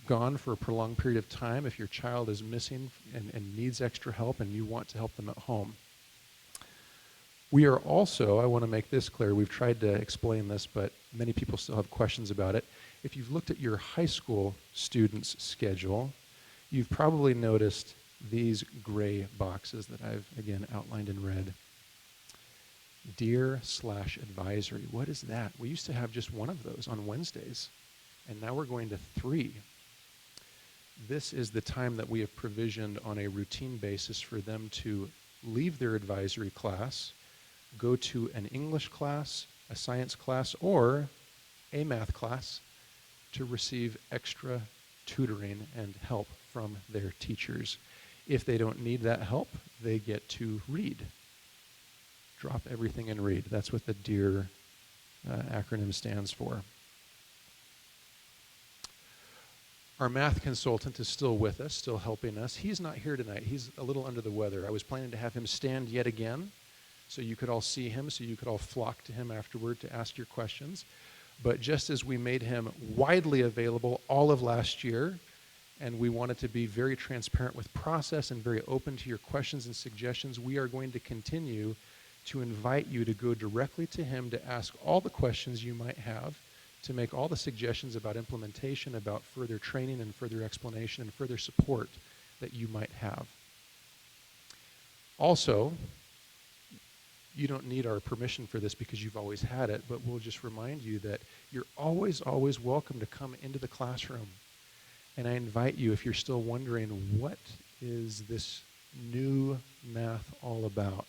gone for a prolonged period of time, if your child is missing and needs extra help and you want to help them at home. We are also, I want to make this clear, we've tried to explain this, but many people still have questions about it. If you've looked at your high school students' schedule, you've probably noticed these gray boxes that I've, again, outlined in red. Dear/advisory, what is that? We used to have just one of those on Wednesdays, and now we're going to 3. This is the time that we have provisioned on a routine basis for them to leave their advisory class, go to an English class, a science class, or a math class to receive extra tutoring and help from their teachers. If they don't need that help, they get to read. Drop everything and read. That's what the DEAR acronym stands for. Our math consultant is still with us, still helping us. He's not here tonight. He's a little under the weather. I was planning to have him stand yet again so you could all see him, so you could all flock to him afterward to ask your questions. But just as we made him widely available all of last year, and we wanted to be very transparent with process and very open to your questions and suggestions, we are going to continue to invite you to go directly to him to ask all the questions you might have, to make all the suggestions about implementation, about further training and further explanation and further support that you might have. Also, you don't need our permission for this because you've always had it, but we'll just remind you that you're always, always welcome to come into the classroom. And I invite you, if you're still wondering, what is this new math all about?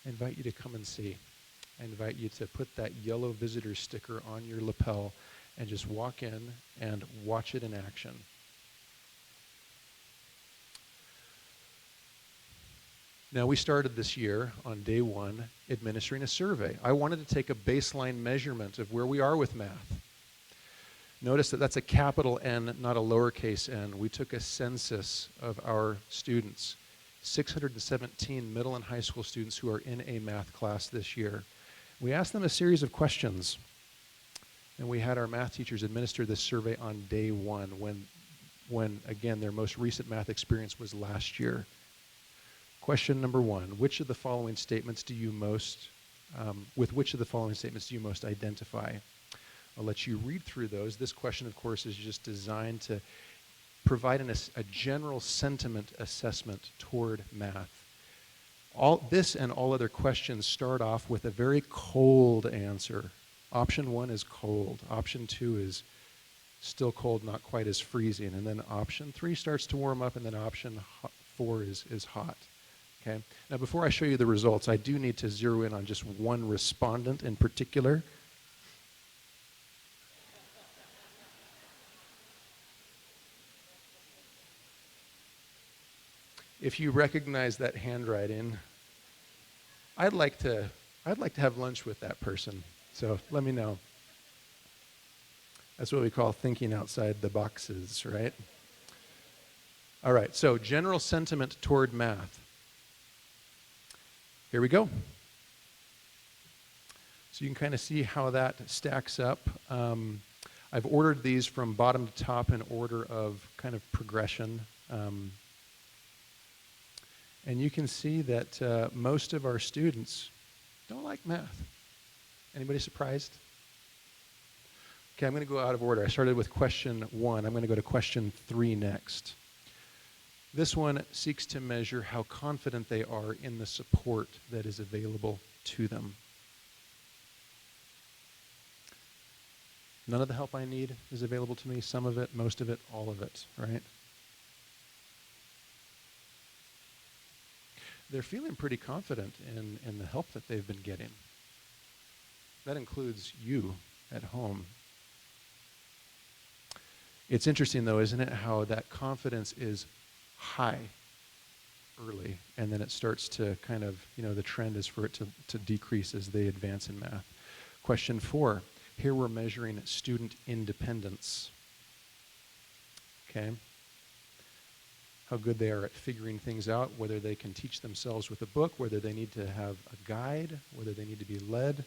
I invite you to come and see. I invite you to put that yellow visitor sticker on your lapel and just walk in and watch it in action. Now, we started this year on day 1 administering a survey. I wanted to take a baseline measurement of where we are with math. Notice that that's a capital N, not a lowercase n. We took a census of our students 617 middle and high school students who are in a math class this year. We asked them a series of questions, and we had our math teachers administer this survey on day one when again, their most recent math experience was last year. Question number one, with which of the following statements do you most identify? I'll let you read through those. This question, of course, is just designed to provide a general sentiment assessment toward math. All this and all other questions start off with a very cold answer. Option 1 is cold. Option 2 is still cold, not quite as freezing. And then option 3 starts to warm up, and then option 4 is hot. Okay? Now, before I show you the results, I do need to zero in on just one respondent in particular. If you recognize that handwriting, I'd like to have lunch with that person. So let me know. That's what we call thinking outside the boxes, right? All right, so general sentiment toward math. Here we go. So you can kind of see how that stacks up. I've ordered these from bottom to top in order of kind of progression. And you can see that most of our students don't like math. Anybody surprised? Okay, I'm going to go out of order. I started with question 1. I'm going to go to question 3 next. This one seeks to measure how confident they are in the support that is available to them. None of the help I need is available to me. Some of it, most of it, all of it, right? They're feeling pretty confident in the help that they've been getting. That includes you at home. It's interesting, though, isn't it, how that confidence is high early, and then it starts to kind of, the trend is for it to decrease as they advance in math. Question 4, here we're measuring student independence. Okay? How good they are at figuring things out, whether they can teach themselves with a book, whether they need to have a guide, whether they need to be led.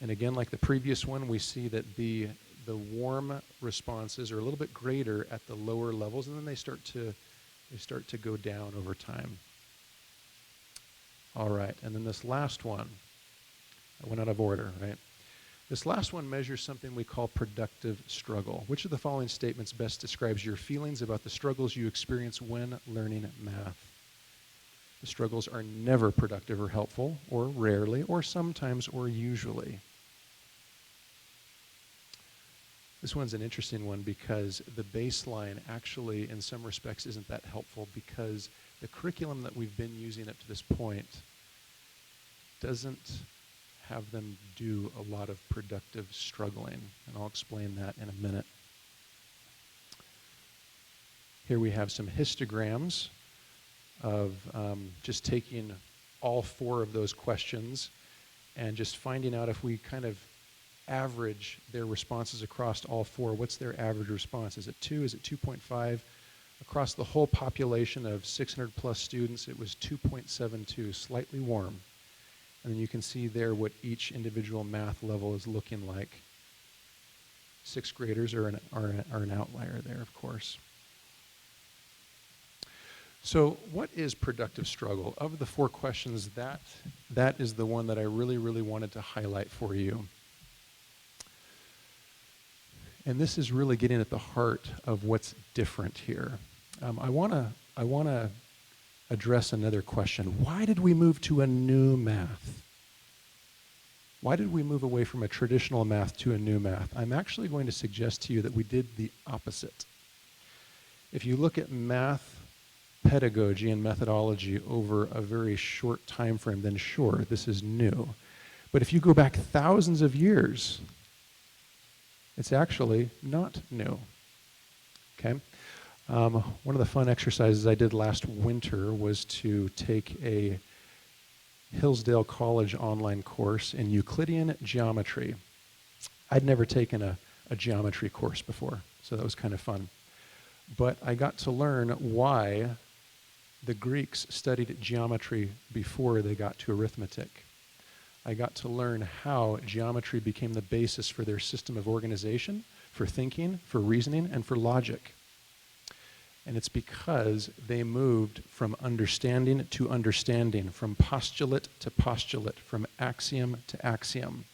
And again, like the previous one, we see that the warm responses are a little bit greater at the lower levels, and then they start to go down over time. All right, and then this last one, I went out of order, right? This last one measures something we call productive struggle. Which of the following statements best describes your feelings about the struggles you experience when learning math? The struggles are never productive or helpful, or rarely, or sometimes, or usually. This one's an interesting one because the baseline actually, in some respects, isn't that helpful because the curriculum that we've been using up to this point doesn't have them do a lot of productive struggling, and I'll explain that in a minute. Here we have some histograms of just taking all 4 of those questions and just finding out if we kind of average their responses across all 4. What's their average response? Is it 2? Is it 2.5? Across the whole population of 600 plus students, it was 2.72, slightly warm. And then you can see there what each individual math level is looking like. 6th graders are an outlier there, of course. So what is productive struggle? Of the 4 questions, that is the one that I really, really wanted to highlight for you. And this is really getting at the heart of what's different here. I want to address another question. Why did we move to a new math? Why did we move away from a traditional math to a new math? I'm actually going to suggest to you that we did the opposite. If you look at math pedagogy and methodology over a very short time frame, then sure, this is new. But if you go back thousands of years, it's actually not new. Okay? One of the fun exercises I did last winter was to take a Hillsdale College online course in Euclidean geometry. I'd never taken a geometry course before, so that was kind of fun. But I got to learn why the Greeks studied geometry before they got to arithmetic. I got to learn how geometry became the basis for their system of organization, for thinking, for reasoning, and for logic. And it's because they moved from understanding to understanding, from postulate to postulate, from axiom to axiom.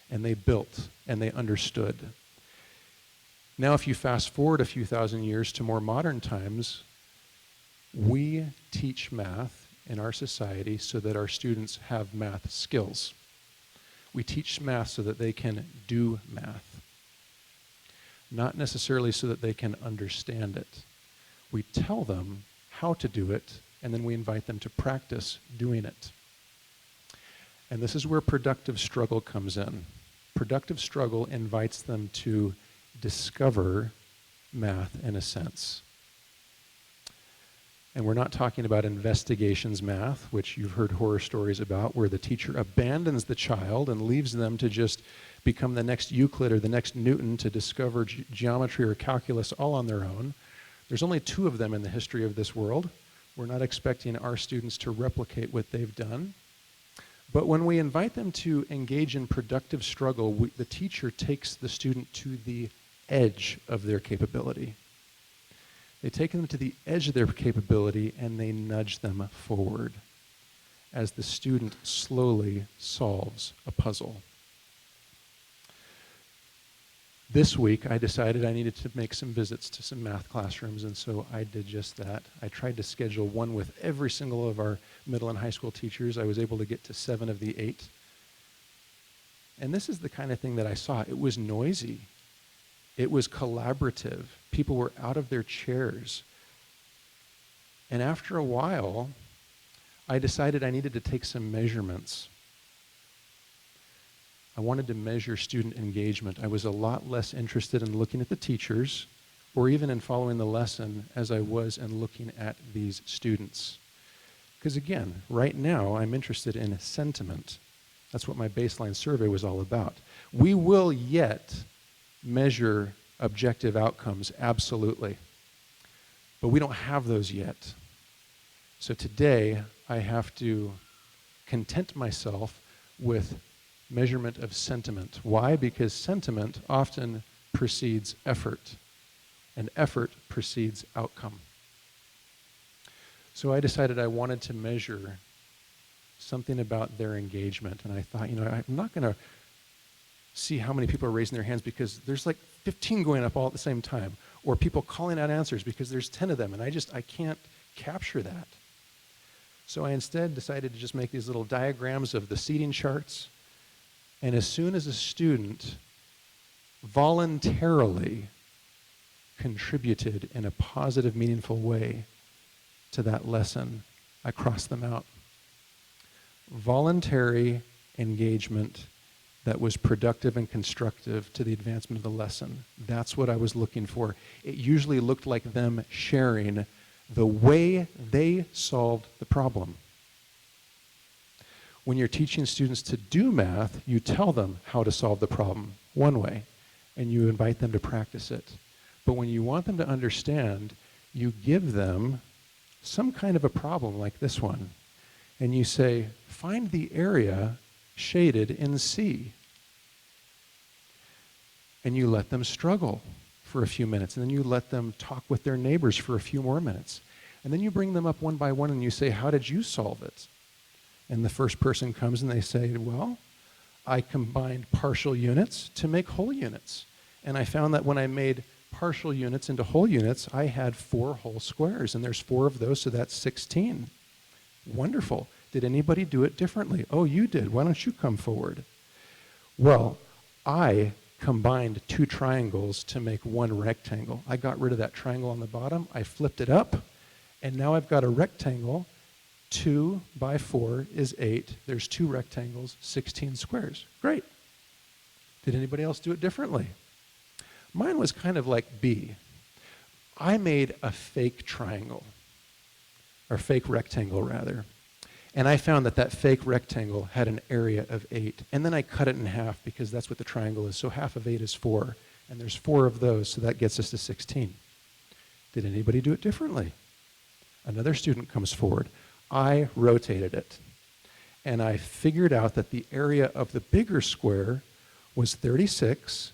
And they built and they understood. Now, if you fast forward a few thousand years to more modern times, we teach math in our society so that our students have math skills. We teach math so that they can do math, not necessarily so that they can understand it. We tell them how to do it, and then we invite them to practice doing it. And this is where productive struggle comes in. Productive struggle invites them to discover math in a sense. And we're not talking about investigations math, which you've heard horror stories about, where the teacher abandons the child and leaves them to just become the next Euclid or the next Newton to discover geometry or calculus all on their own. There's only 2 of them in the history of this world. We're not expecting our students to replicate what they've done. But when we invite them to engage in productive struggle, the teacher takes the student to the edge of their capability. They take them to the edge of their capability and they nudge them forward as the student slowly solves a puzzle. This week, I decided I needed to make some visits to some math classrooms, and so I did just that. I tried to schedule one with every single of our middle and high school teachers. I was able to get to 7 of the 8. And this is the kind of thing that I saw. It was noisy. It was collaborative. People were out of their chairs. And after a while, I decided I needed to take some measurements. I wanted to measure student engagement. I was a lot less interested in looking at the teachers or even in following the lesson as I was in looking at these students. Because again, right now I'm interested in sentiment. That's what my baseline survey was all about. We will yet measure objective outcomes, absolutely. But we don't have those yet. So today I have to content myself with measurement of sentiment. Why? Because sentiment often precedes effort, and effort precedes outcome. So I decided I wanted to measure something about their engagement, and I thought, I'm not going to see how many people are raising their hands because there's like 15 going up all at the same time, or people calling out answers because there's 10 of them, and I can't capture that. So I instead decided to just make these little diagrams of the seating charts. And as soon as a student voluntarily contributed in a positive, meaningful way to that lesson, I crossed them out. Voluntary engagement that was productive and constructive to the advancement of the lesson. That's what I was looking for. It usually looked like them sharing the way they solved the problem. When you're teaching students to do math, you tell them how to solve the problem one way, and you invite them to practice it. But when you want them to understand, you give them some kind of a problem like this one, and you say, find the area shaded in C. And you let them struggle for a few minutes, and then you let them talk with their neighbors for a few more minutes. And then you bring them up one by one and you say, how did you solve it? And the first person comes and they say, well, I combined partial units to make whole units. And I found that when I made partial units into whole units, I had 4 whole squares, and there's 4 of those, so that's 16. Wonderful. Did anybody do it differently? Oh, you did. Why don't you come forward? Well, I combined 2 triangles to make 1 rectangle. I got rid of that triangle on the bottom, I flipped it up, and now I've got a rectangle. 2 by 4 is 8. There's 2 rectangles, 16 squares. Great. Did anybody else do it differently? Mine was kind of like B. I made a fake triangle, or fake rectangle rather. And I found that that fake rectangle had an area of 8. And then I cut it in half because that's what the triangle is. So half of 8 is 4. And there's 4 of those, so that gets us to 16. Did anybody do it differently? Another student comes forward. I rotated it. And I figured out that the area of the bigger square was 36,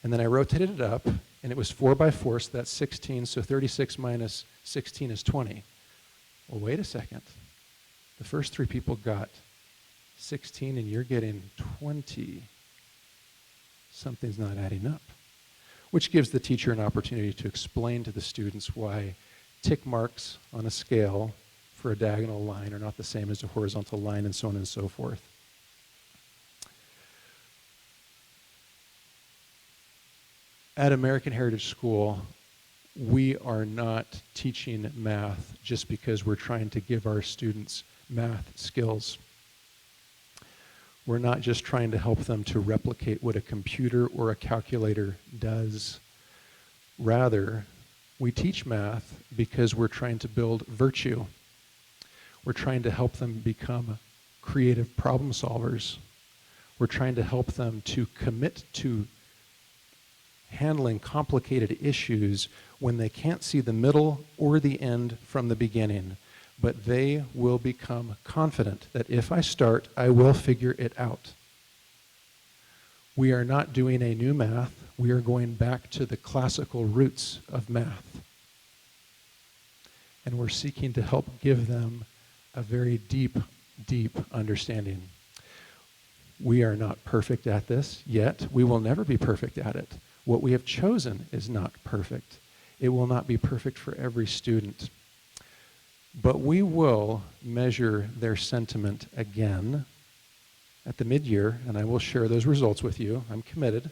and then I rotated it up, and it was 4 by 4, so that's 16, so 36 minus 16 is 20. Well, wait a second. The first 3 people got 16, and you're getting 20. Something's not adding up, which gives the teacher an opportunity to explain to the students why tick marks on a scale for a diagonal line are not the same as a horizontal line, and so on and so forth. At American Heritage School, we are not teaching math just because we're trying to give our students math skills. We're not just trying to help them to replicate what a computer or a calculator does. Rather, we teach math because we're trying to build virtue. We're trying to help them become creative problem solvers. We're trying to help them to commit to handling complicated issues when they can't see the middle or the end from the beginning, but they will become confident that if I start, I will figure it out. We are not doing a new math. We are going back to the classical roots of math. And we're seeking to help give them a very deep, deep understanding. We are not perfect at this yet. We will never be perfect at it. What we have chosen is not perfect. It will not be perfect for every student. But we will measure their sentiment again at the mid-year, and I will share those results with you. I'm committed.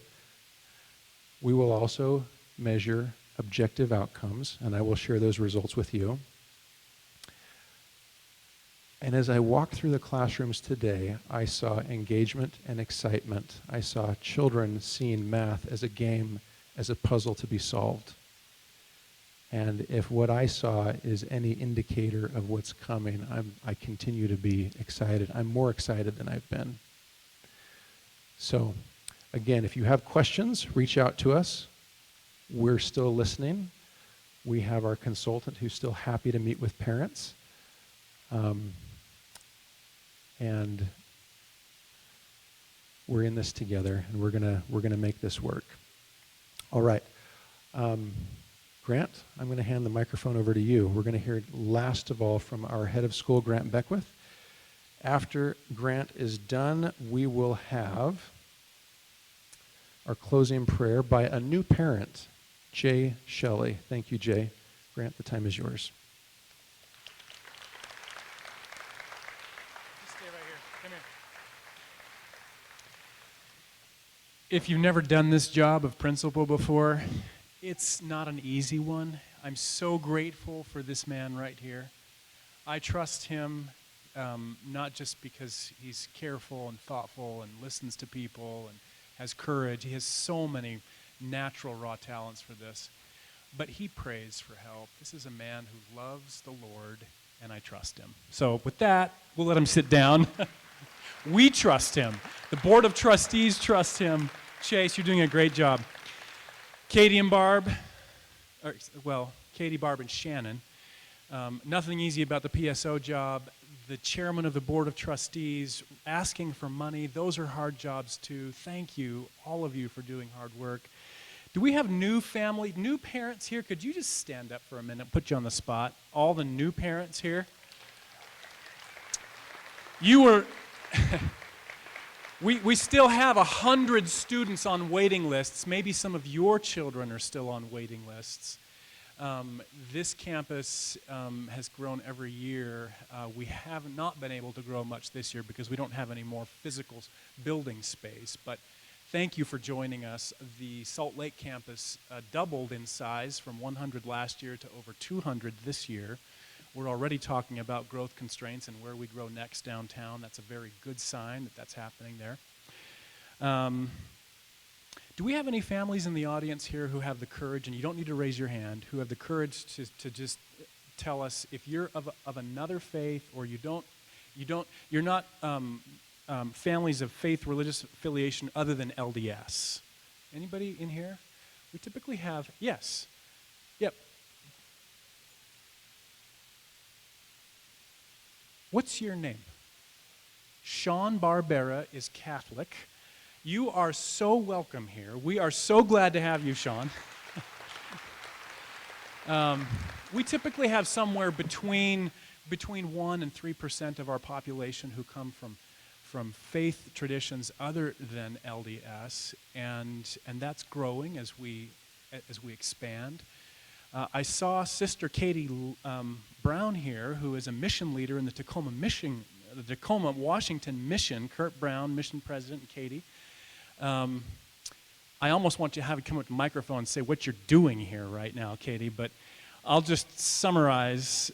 We will also measure objective outcomes, and I will share those results with you. And as I walked through the classrooms today, I saw engagement and excitement. I saw children seeing math as a game, as a puzzle to be solved. And if what I saw is any indicator of what's coming, I continue to be excited. I'm more excited than I've been. So, again, if you have questions, reach out to us. We're still listening. We have our consultant who's still happy to meet with parents. And we're in this together, and we're gonna make this work. All right. Grant, I'm going to hand the microphone over to you. We're going to hear last of all from our head of school, Grant Beckwith. After Grant is done, we will have our closing prayer by a new parent, Jay Shelley. Thank you, Jay. Grant, the time is yours. Just stay right here. Come here. If you've never done this job of principal before, it's not an easy one. I'm so grateful for this man right here. I trust him not just because he's careful and thoughtful and listens to people and has courage. He has so many natural raw talents for this. But he prays for help. This is a man who loves the Lord, and I trust him. So with that, we'll let him sit down. We trust him. The Board of Trustees trust him. Chase, you're doing a great job. Katie and Barb, Katie, Barb, and Shannon. Nothing easy about the PSO job. The chairman of the Board of Trustees asking for money. Those are hard jobs too. Thank you, all of you, for doing hard work. Do we have new parents here? Could you just stand up for a minute, put you on the spot? All the new parents here. You were... We still have 100 students on waiting lists. Maybe some of your children are still on waiting lists. This campus has grown every year. We have not been able to grow much this year because we don't have any more physical building space. But thank you for joining us. The Salt Lake campus doubled in size from 100 last year to over 200 this year. We're already talking about growth constraints and where we grow next downtown. That's a very good sign that that's happening there. Do we have any families in the audience here who have the courage, and you don't need to raise your hand, who have the courage to just tell us if you're of another faith or you're not families of faith, religious affiliation other than LDS? Anybody in here? We typically have, yes. Yep. What's your name? Sean Barbera is Catholic. You are so welcome here. We are so glad to have you, Sean. We typically have somewhere between 1 and 3% of our population who come from faith traditions other than LDS, and that's growing as we expand. I saw Sister Katie Brown here, who is a mission leader in the Tacoma, Washington mission. Kurt Brown, mission president, and Katie. I almost want you to have you come up to the microphone and say what you're doing here right now, Katie, but I'll just summarize.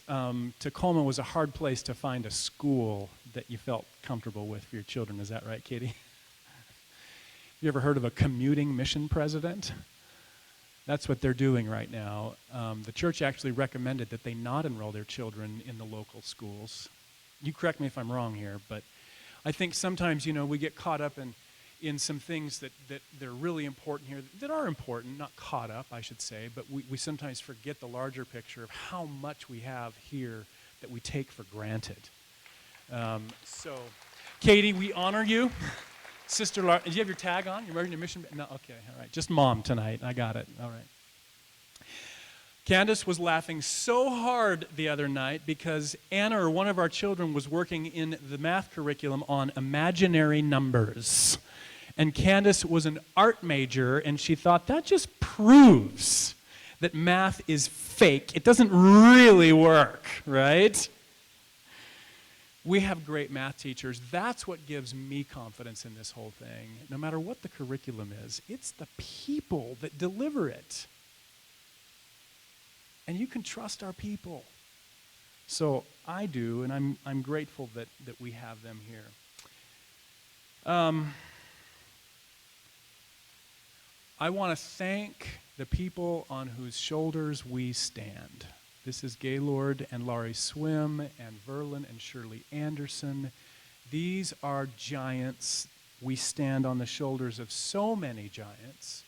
Tacoma was a hard place to find a school that you felt comfortable with for your children. Is that right, Katie? You ever heard of a commuting mission president? That's what they're doing right now. The church actually recommended that they not enroll their children in the local schools. You correct me if I'm wrong here, but I think sometimes, we get caught up in some things that they're really important here, that are important, not caught up, I should say, but we sometimes forget the larger picture of how much we have here that we take for granted. So, Katie, we honor you. Sister Laura, do you have your tag on? You're wearing your mission? No, okay, all right. Just mom tonight. I got it. All right. Candace was laughing so hard the other night because Anna, or one of our children, was working in the math curriculum on imaginary numbers. And Candace was an art major, and she thought that just proves that math is fake. It doesn't really work, right? We have great math teachers. That's what gives me confidence in this whole thing. No matter what the curriculum is, it's the people that deliver it. And you can trust our people. So I do, and I'm grateful that we have them here. I want to thank the people on whose shoulders we stand. This is Gaylord and Laurie Swim and Verlin and Shirley Anderson. These are giants. We stand on the shoulders of so many giants.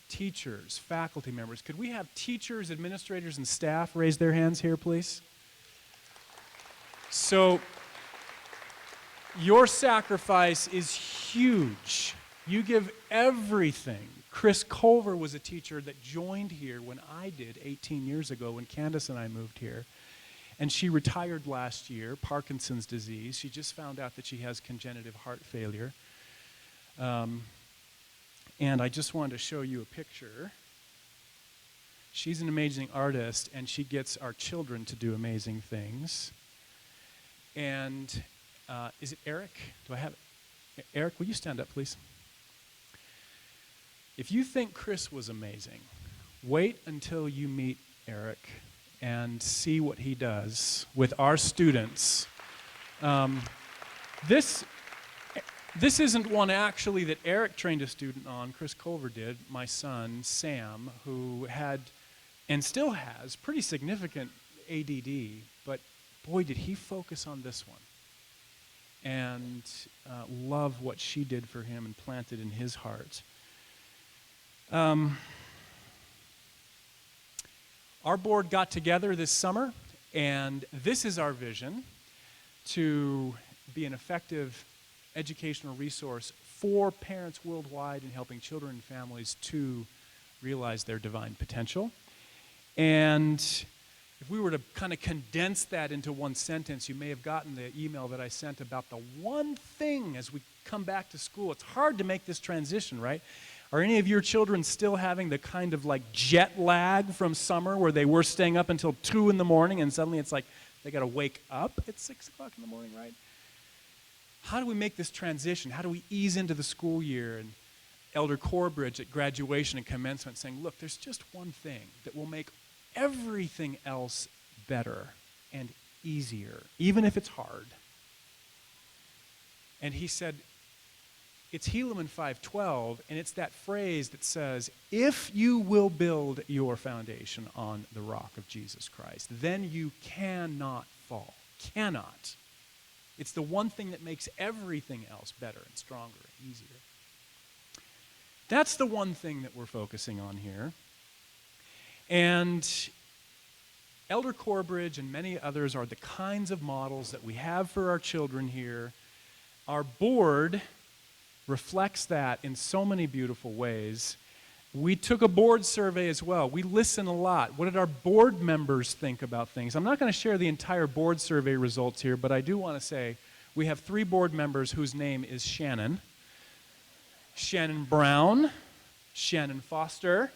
Teachers, faculty members. Could we have teachers, administrators, and staff raise their hands here, please? So, your sacrifice is huge. You give everything. Chris Culver was a teacher that joined here when I did 18 years ago when Candace and I moved here. And she retired last year, Parkinson's disease. She just found out that she has congenital heart failure. And I just wanted to show you a picture. She's an amazing artist, and she gets our children to do amazing things. And is it Eric? Do I have it? Eric, will you stand up, please? If you think Chris was amazing, wait until you meet Eric and see what he does with our students. This isn't one actually that Eric trained a student on. Chris Culver did, my son, Sam, who had and still has pretty significant ADD, but boy, did he focus on this one and love what she did for him and planted in his heart. Our board got together this summer, and this is our vision: to be an effective educational resource for parents worldwide in helping children and families to realize their divine potential. And if we were to kind of condense that into one sentence, you may have gotten the email that I sent about the one thing as we come back to school. It's hard to make this transition, right? Are any of your children still having the kind of like jet lag from summer where they were staying up until 2 in the morning and suddenly it's like they got to wake up at 6 o'clock in the morning, right? How do we make this transition? How do we ease into the school year? And Elder Corbridge at graduation and commencement saying, look, there's just one thing that will make everything else better and easier, even if it's hard. And he said, it's Helaman 5:12, and it's that phrase that says, if you will build your foundation on the rock of Jesus Christ, then you cannot fall. Cannot. It's the one thing that makes everything else better and stronger and easier. That's the one thing that we're focusing on here. And Elder Corbridge and many others are the kinds of models that we have for our children here. Our board reflects that in so many beautiful ways. We took a board survey as well. We listen a lot. What did our board members think about things? I'm not going to share the entire board survey results here, but I do want to say we have 3 board members whose name is Shannon. Shannon Brown, Shannon Foster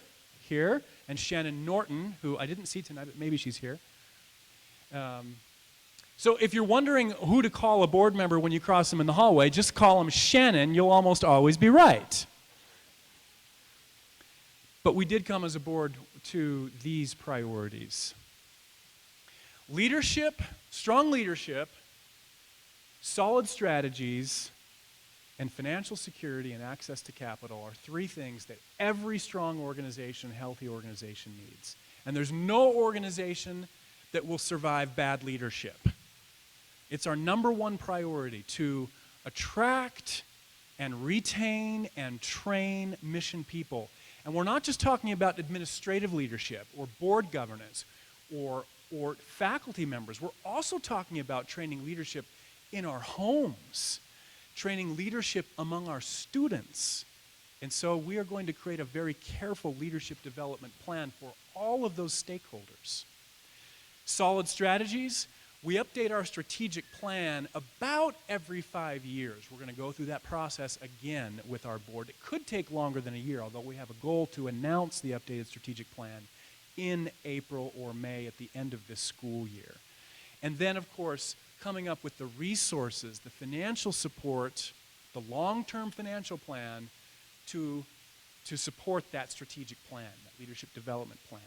here, and Shannon Norton, who I didn't see tonight, but maybe she's here. So if you're wondering who to call a board member when you cross them in the hallway, just call them Shannon. You'll almost always be right. But we did come as a board to these priorities. Leadership, strong leadership, solid strategies, and financial security and access to capital are 3 things that every strong organization, healthy organization needs. And there's no organization that will survive bad leadership. It's our number 1 priority to attract and retain and train mission people. And we're not just talking about administrative leadership or board governance or faculty members. We're also talking about training leadership in our homes, training leadership among our students. And so we are going to create a very careful leadership development plan for all of those stakeholders. Solid strategies. We update our strategic plan about every 5 years. We're going to go through that process again with our board. It could take longer than a year, although we have a goal to announce the updated strategic plan in April or May at the end of this school year. And then, of course, coming up with the resources, the financial support, the long-term financial plan to support that strategic plan, that leadership development plan.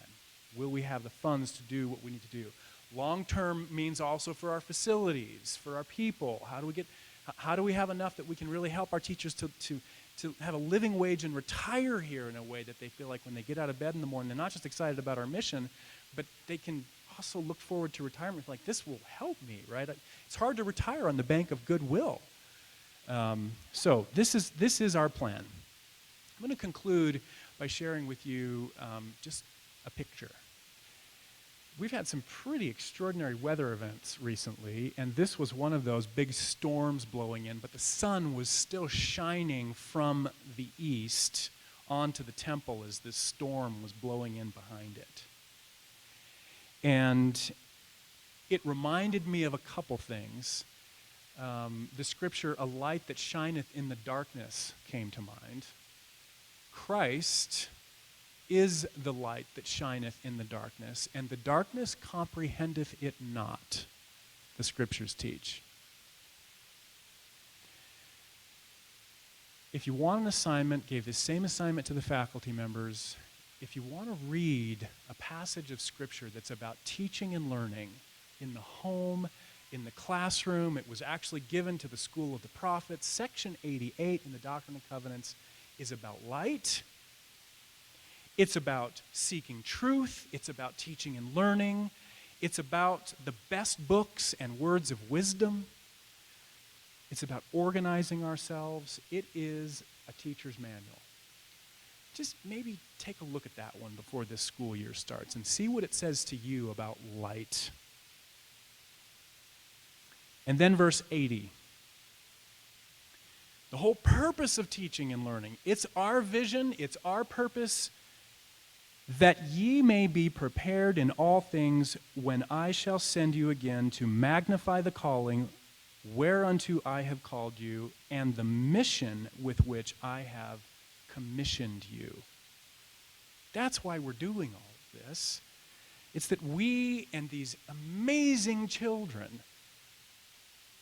Will we have the funds to do what we need to do? Long-term means also for our facilities, for our people. How do we have enough that we can really help our teachers to have a living wage and retire here in a way that they feel like when they get out of bed in the morning, they're not just excited about our mission, but they can also look forward to retirement like, this will help me, right? It's hard to retire on the bank of goodwill. So this is our plan. I'm going to conclude by sharing with you just a picture. We've had some pretty extraordinary weather events recently, and this was one of those big storms blowing in, but the sun was still shining from the east onto the temple as this storm was blowing in behind it. And it reminded me of a couple things. The scripture, a light that shineth in the darkness, came to mind. Christ is the light that shineth in the darkness, and the darkness comprehendeth it not, the scriptures teach. If you want an assignment, gave the same assignment to the faculty members. If you want to read a passage of scripture that's about teaching and learning in the home, in the classroom, it was actually given to the School of the Prophets. Section 88 in the Doctrine and Covenants is about light. It's about seeking truth. It's about teaching and learning. It's about the best books and words of wisdom. It's about organizing ourselves. It is a teacher's manual. Just maybe take a look at that one before this school year starts and see what it says to you about light. And then verse 80. The whole purpose of teaching and learning, it's our vision, it's our purpose, that ye may be prepared in all things when I shall send you again to magnify the calling whereunto I have called you, and the mission with which I have commissioned you. That's why we're doing all of this. It's that we and these amazing children,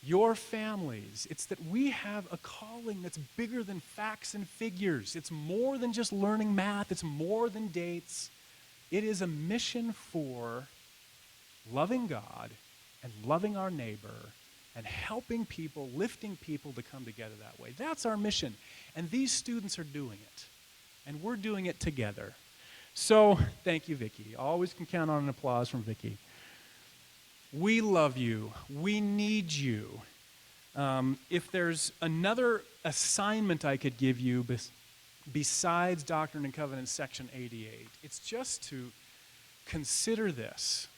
your families, it's that we have a calling that's bigger than facts and figures. It's more than just learning math. It's more than dates. It is a mission for loving God and loving our neighbor and helping people, lifting people to come together that way. That's our mission. And these students are doing it. And we're doing it together. So, thank you, Vicki. Always can count on an applause from Vicki. We love you. We need you. If there's another assignment I could give you besides Doctrine and Covenants section 88, it's just to consider this.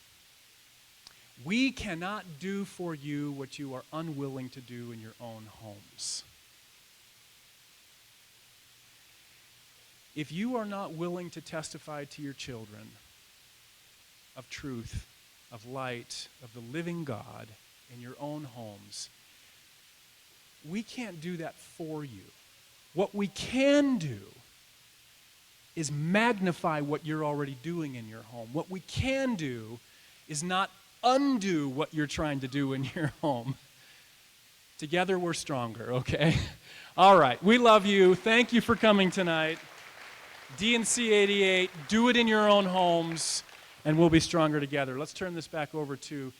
We cannot do for you what you are unwilling to do in your own homes. If you are not willing to testify to your children of truth, of light, of the living God in your own homes, we can't do that for you. What we can do is magnify what you're already doing in your home. What we can do is not undo what you're trying to do in your home. Together we're stronger, okay? All right, we love you. Thank you for coming tonight. DNC 88, do it in your own homes, and we'll be stronger together. Let's turn this back over to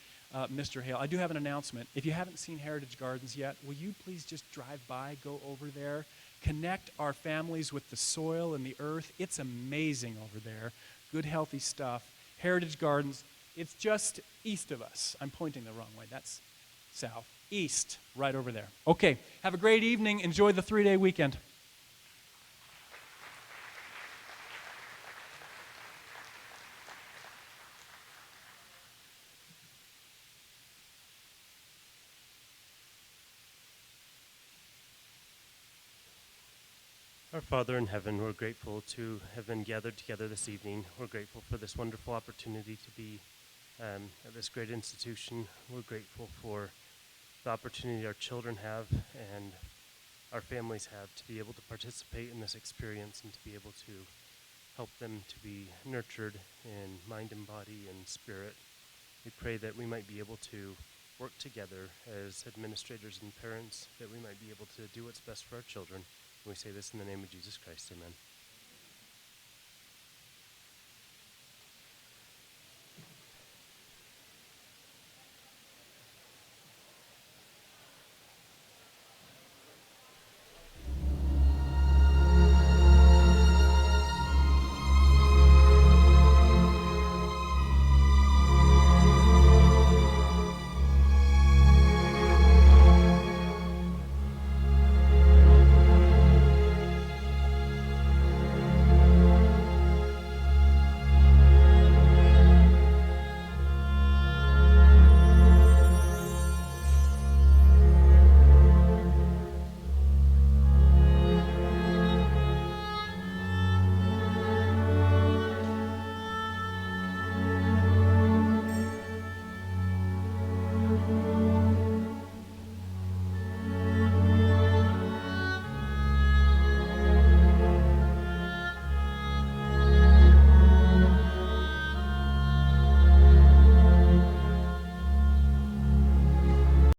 Mr. Hale. I do have an announcement. If you haven't seen Heritage Gardens yet, will you please just drive by, go over there, connect our families with the soil and the earth. It's amazing over there. Good, healthy stuff. Heritage Gardens, it's just east of us. I'm pointing the wrong way. That's south. East, right over there. Okay, have a great evening. Enjoy the 3-day weekend. Our Father in heaven, we're grateful to have been gathered together this evening. We're grateful for this wonderful opportunity to be at this great institution. We're grateful for the opportunity our children have and our families have to be able to participate in this experience and to be able to help them to be nurtured in mind and body and spirit. We pray that we might be able to work together as administrators and parents, that we might be able to do what's best for our children. We say this in the name of Jesus Christ, amen.